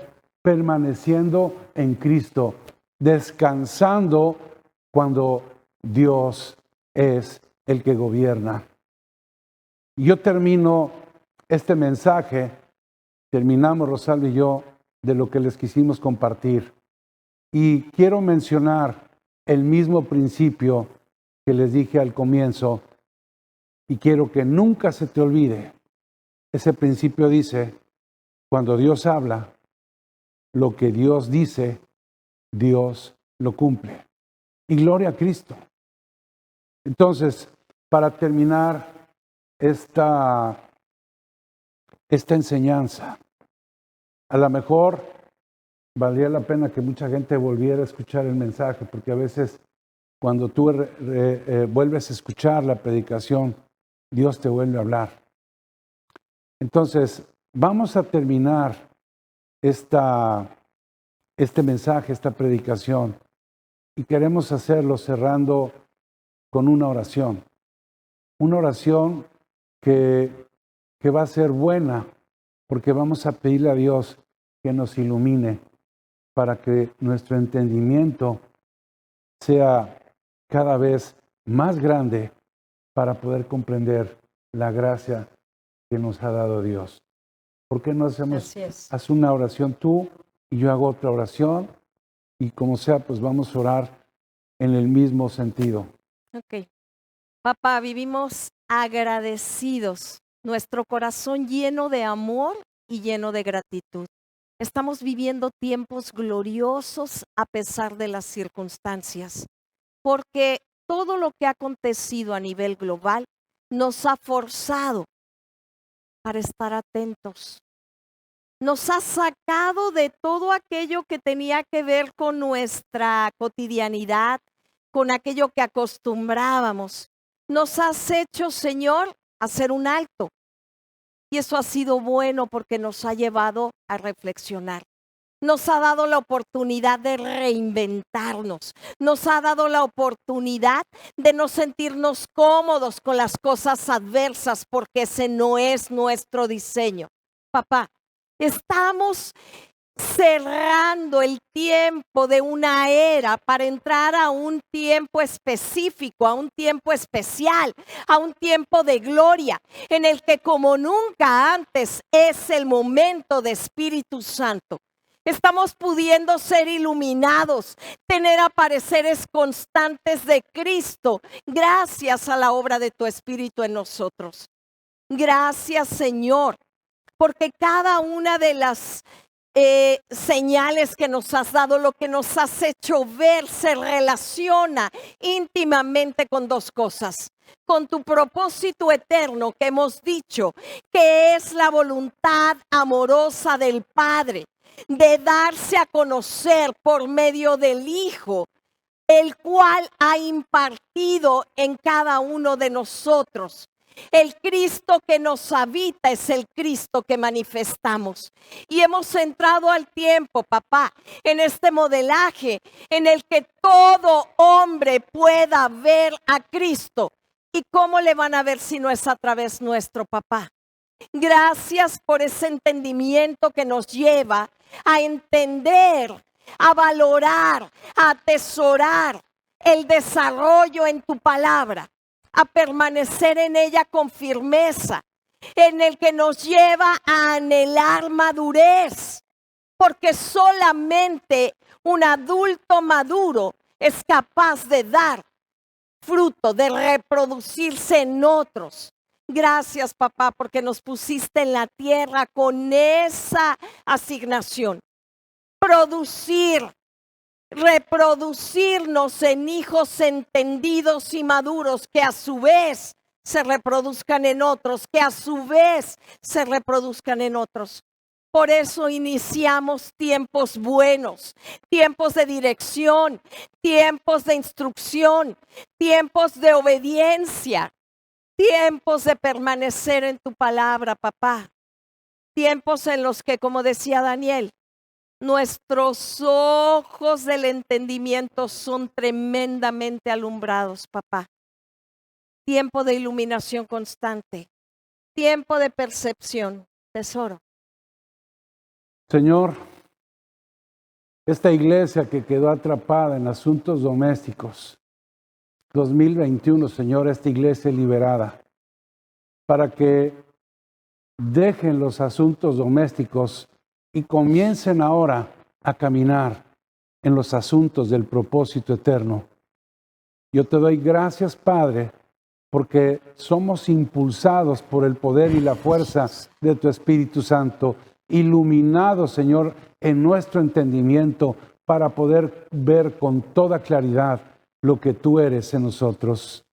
permaneciendo en Cristo, descansando cuando Dios es el que gobierna. Yo termino este mensaje, terminamos Rosalba y yo, de lo que les quisimos compartir. Y quiero mencionar el mismo principio que les dije al comienzo y quiero que nunca se te olvide. Ese principio dice, cuando Dios habla, lo que Dios dice, Dios lo cumple. Y gloria a Cristo. Entonces, para terminar esta enseñanza, a lo mejor valdría la pena que mucha gente volviera a escuchar el mensaje, porque a veces cuando tú vuelves a escuchar la predicación, Dios te vuelve a hablar. Entonces, vamos a terminar este mensaje, esta predicación, y queremos hacerlo cerrando con una oración que va a ser buena, porque vamos a pedirle a Dios que nos ilumine para que nuestro entendimiento sea cada vez más grande para poder comprender la gracia que nos ha dado Dios. ¿Por qué no hacemos haz una oración tú y yo hago otra oración? Y como sea, pues vamos a orar en el mismo sentido. Ok. Papá, vivimos agradecidos, nuestro corazón lleno de amor y lleno de gratitud. Estamos viviendo tiempos gloriosos a pesar de las circunstancias, porque todo lo que ha acontecido a nivel global nos ha forzado para estar atentos. Nos ha sacado de todo aquello que tenía que ver con nuestra cotidianidad, con aquello que acostumbrábamos. Nos has hecho, Señor, hacer un alto. Y eso ha sido bueno porque nos ha llevado a reflexionar. Nos ha dado la oportunidad de reinventarnos. Nos ha dado la oportunidad de no sentirnos cómodos con las cosas adversas porque ese no es nuestro diseño. Papá, estamos cerrando el tiempo de una era para entrar a un tiempo específico, a un tiempo especial, a un tiempo de gloria, en el que como nunca antes es el momento de Espíritu Santo. Estamos pudiendo ser iluminados, tener apareceres constantes de Cristo, gracias a la obra de tu Espíritu en nosotros. Gracias, Señor, porque cada una de las señales que nos has dado, lo que nos has hecho ver, se relaciona íntimamente con dos cosas. Con tu propósito eterno que hemos dicho, que es la voluntad amorosa del Padre, de darse a conocer por medio del Hijo, el cual ha impartido en cada uno de nosotros. El Cristo que nos habita es el Cristo que manifestamos. Y hemos entrado al tiempo, papá, en este modelaje en el que todo hombre pueda ver a Cristo. ¿Y cómo le van a ver si no es a través nuestro, papá? Gracias por ese entendimiento que nos lleva a entender, a valorar, a atesorar el desarrollo en tu palabra, a permanecer en ella con firmeza, en el que nos lleva a anhelar madurez, porque solamente un adulto maduro es capaz de dar fruto, de reproducirse en otros. Gracias, papá, porque nos pusiste en la tierra con esa asignación. Producir, reproducirnos en hijos entendidos y maduros que a su vez se reproduzcan en otros, que a su vez se reproduzcan en otros. Por eso iniciamos tiempos buenos, tiempos de dirección, tiempos de instrucción, tiempos de obediencia, tiempos de permanecer en tu palabra, papá. Tiempos en los que, como decía Daniel, nuestros ojos del entendimiento son tremendamente alumbrados, papá. Tiempo de iluminación constante, tiempo de percepción, tesoro. Señor, esta iglesia que quedó atrapada en asuntos domésticos, 2021, Señor, esta iglesia liberada, para que dejen los asuntos domésticos y comiencen ahora a caminar en los asuntos del propósito eterno. Yo te doy gracias, Padre, porque somos impulsados por el poder y la fuerza de tu Espíritu Santo, iluminados, Señor, en nuestro entendimiento para poder ver con toda claridad lo que tú eres en nosotros.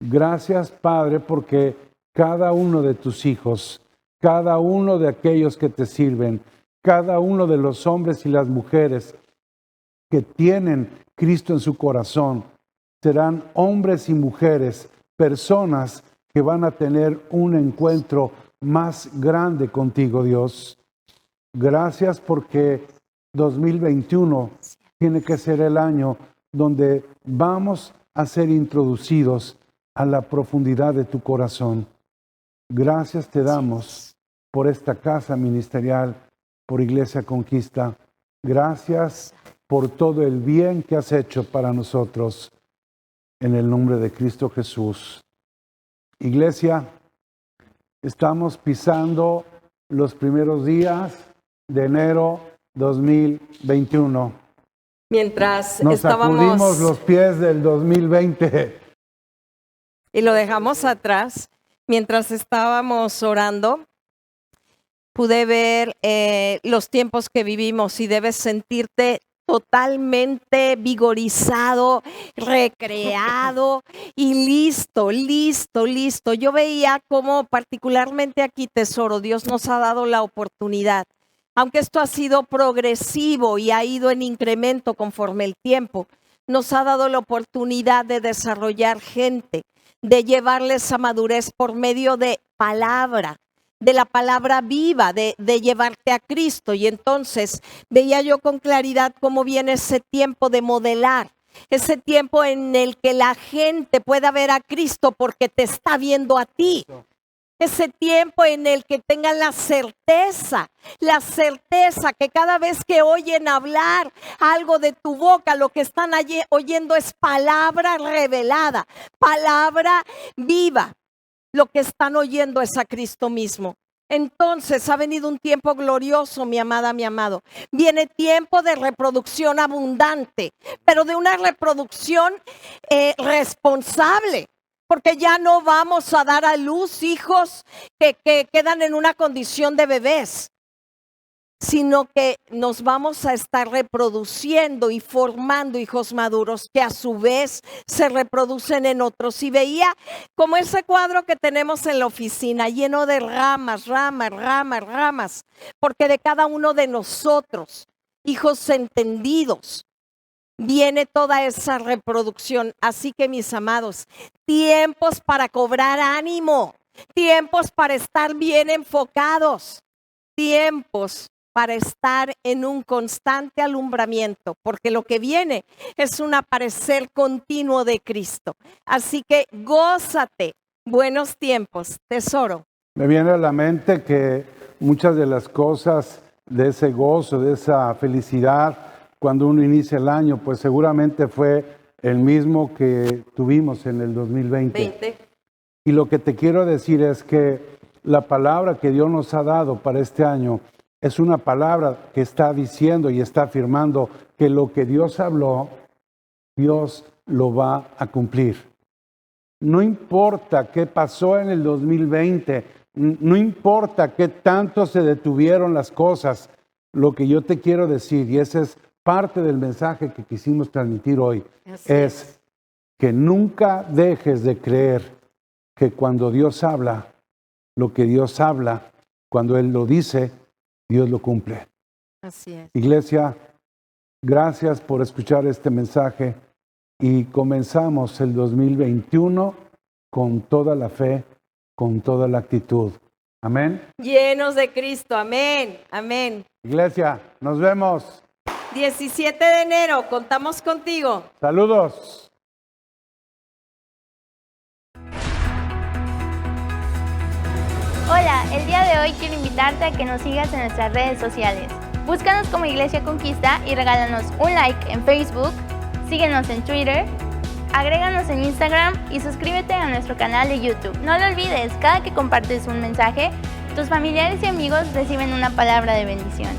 Gracias, Padre, porque cada uno de tus hijos, cada uno de aquellos que te sirven, cada uno de los hombres y las mujeres que tienen Cristo en su corazón, serán hombres y mujeres, personas que van a tener un encuentro más grande contigo, Dios. Gracias porque 2021 tiene que ser el año donde vamos a ser introducidos a la profundidad de tu corazón. Gracias te damos por esta casa ministerial, por Iglesia Conquista. Gracias por todo el bien que has hecho para nosotros. En el nombre de Cristo Jesús. Iglesia, estamos pisando los primeros días de enero 2021. Mientras Nos sacudimos los pies del 2020. Y lo dejamos atrás. Mientras estábamos orando, pude ver los tiempos que vivimos y debes sentirte totalmente vigorizado, recreado y listo, listo, listo. Yo veía cómo particularmente aquí, Tesoro, Dios nos ha dado la oportunidad. Aunque esto ha sido progresivo y ha ido en incremento conforme el tiempo, nos ha dado la oportunidad de desarrollar gente, de llevarles a madurez por medio de palabra, de la palabra viva, de llevarte a Cristo. Y entonces veía yo con claridad cómo viene ese tiempo de modelar, ese tiempo en el que la gente pueda ver a Cristo porque te está viendo a ti. Ese tiempo en el que tengan la certeza que cada vez que oyen hablar algo de tu boca, lo que están oyendo es palabra revelada, palabra viva. Lo que están oyendo es a Cristo mismo. Entonces ha venido un tiempo glorioso, mi amada, mi amado. Viene tiempo de reproducción abundante, pero de una reproducción responsable. Porque ya no vamos a dar a luz hijos que quedan en una condición de bebés, sino que nos vamos a estar reproduciendo y formando hijos maduros que a su vez se reproducen en otros. Y veía como ese cuadro que tenemos en la oficina, lleno de ramas, porque de cada uno de nosotros, hijos entendidos, viene toda esa reproducción. Así que, mis amados, tiempos para cobrar ánimo, tiempos para estar bien enfocados, tiempos para estar en un constante alumbramiento, porque lo que viene es un aparecer continuo de Cristo. Así que gózate, buenos tiempos, Tesoro. Me viene a la mente que muchas de las cosas de ese gozo, de esa felicidad, cuando uno inicia el año, pues seguramente fue el mismo que tuvimos en el 2020. Y lo que te quiero decir es que la palabra que Dios nos ha dado para este año es una palabra que está diciendo y está afirmando que lo que Dios habló, Dios lo va a cumplir. No importa qué pasó en el 2020, no importa qué tanto se detuvieron las cosas, lo que yo te quiero decir, y ese es parte del mensaje que quisimos transmitir hoy, es que nunca dejes de creer que cuando Dios habla, lo que Dios habla, cuando Él lo dice, Dios lo cumple. Así es. Iglesia, gracias por escuchar este mensaje y comenzamos el 2021 con toda la fe, con toda la actitud. Amén. Llenos de Cristo, amén, amén. Iglesia, nos vemos. 17 de enero, contamos contigo. Saludos. Hola, el día de hoy quiero invitarte a que nos sigas en nuestras redes sociales. Búscanos como Iglesia Conquista y regálanos un like en Facebook, síguenos en Twitter, agréganos en Instagram y suscríbete a nuestro canal de YouTube. No lo olvides, cada que compartes un mensaje, tus familiares y amigos reciben una palabra de bendición.